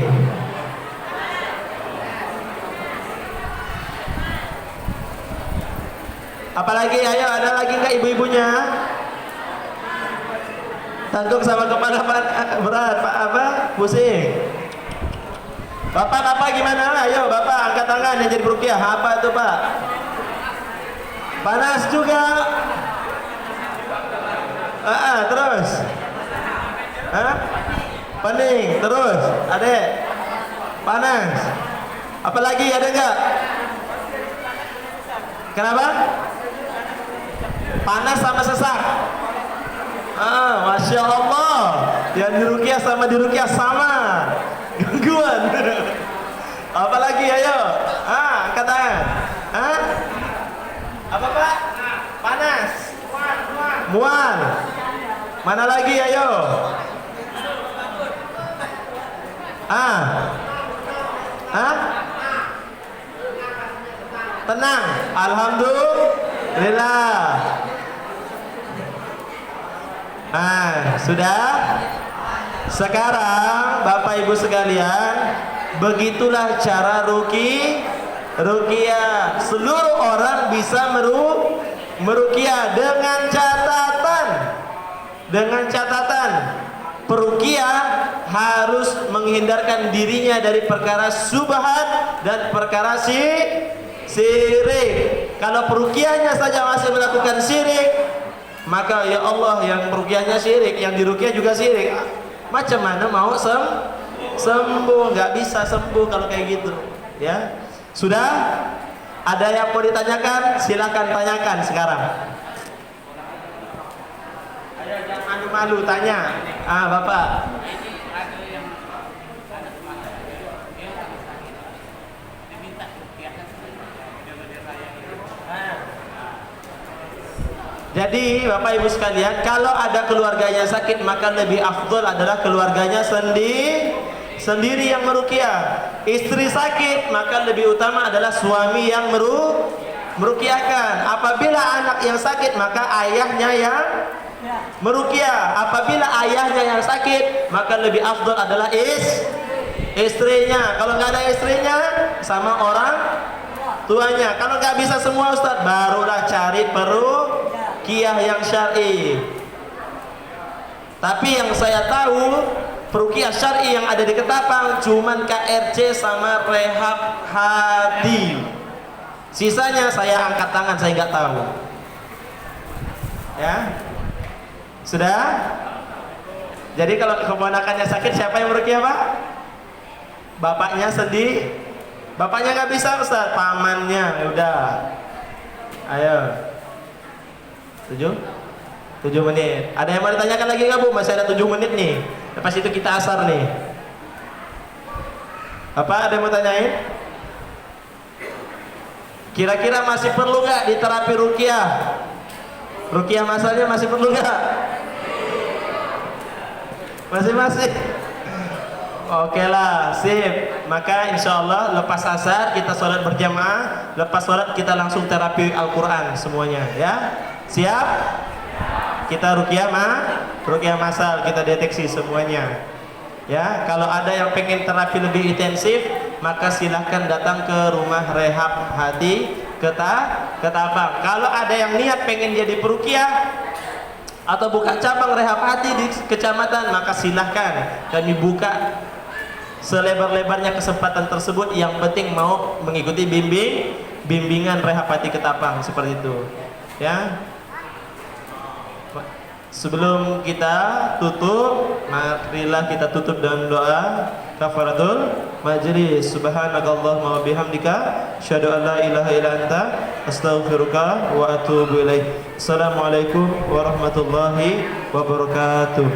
Apa lagi? Ayo, ada lagi nggak ibu-ibunya? Tanggung sama kepala berat, Pak apa? Pusing. Bapak gimana? Ayo, Bapak angkat tangan yang jadi peruqyah. Apa itu, Pak? Panas juga. Terus. Pening. Terus. Adek. Panas. Apalagi ada enggak? Kenapa? Panas sama sesak. Masya Allah. Yang diruqyah sama diruqyah sama. Gangguan. Apalagi ayo. Angkat tangan. Apa Pak? Panas. Mual. Mana lagi ayo? Tenang. Alhamdulillah. Sudah. Sekarang Bapak Ibu sekalian, begitulah cara ruqyah. Seluruh orang bisa meruqyah dengan catatan peruqyah harus menghindarkan dirinya dari perkara syubhat dan perkara syirik. Kalau peruqyahnya saja masih melakukan syirik, maka ya Allah, yang peruqyahnya syirik, yang diruqyah juga syirik. Macam mana mau sembuh? Nggak bisa sembuh kalau kayak gitu, ya. Sudah? Ada yang mau ditanyakan? Silakan tanyakan sekarang. Ayo, jangan malu-malu, tanya. Bapak. Jadi Bapak Ibu sekalian, kalau ada keluarganya sakit, maka lebih afdol adalah keluarganya sendiri yang meruqyah. Istri sakit, maka lebih utama adalah suami yang meruqyahkan. Apabila anak yang sakit, maka ayahnya yang meruqyah. Apabila ayahnya yang sakit, maka lebih afdol adalah istrinya. Kalau nggak ada istrinya, sama orang tuanya. Kalau nggak bisa semua Ustaz, barulah cari peruqyah yang syar'i. Tapi yang saya tahu, peruqyah syar'i yang ada di Ketapang cuman KRC sama Rehab Hadi. Sisanya saya angkat tangan, saya nggak tahu. Ya, sudah. Jadi kalau keponakannya sakit, siapa yang meruqyah Pak? Bapaknya sedih. Bapaknya nggak bisa Ustaz, pamannya. Udah. Ayo. 7 menit. Ada yang mau ditanyakan lagi nggak Bu? Masih ada 7 menit nih. Lepas itu kita asar nih. Apa ada yang mau tanyain? Kira-kira masih perlu nggak di terapi ruqyah? Ruqyah masalnya masih perlu nggak? Masih. Oke lah, sip. Maka insya Allah lepas asar kita sholat berjamaah. Lepas sholat kita langsung terapi Al-Quran semuanya, ya. Siap? Kita ruqyah masal kita deteksi semuanya. Ya, kalau ada yang pengen terapi lebih intensif, maka silahkan datang ke rumah rehab hati Ketapang. Kalau ada yang niat pengen jadi peruqyah atau buka cabang rehab hati di kecamatan, maka silahkan kami buka selebar-lebarnya kesempatan tersebut. Yang penting mau mengikuti bimbingan rehab hati Ketapang seperti itu, ya. Sebelum kita tutup, marilah kita tutup dengan doa kafaratul majlis. Subhanakallahumma wa bihamdika asyhadu an la ilaha illa anta astaghfiruka wa atubu ilaik. Assalamualaikum warahmatullahi wabarakatuh.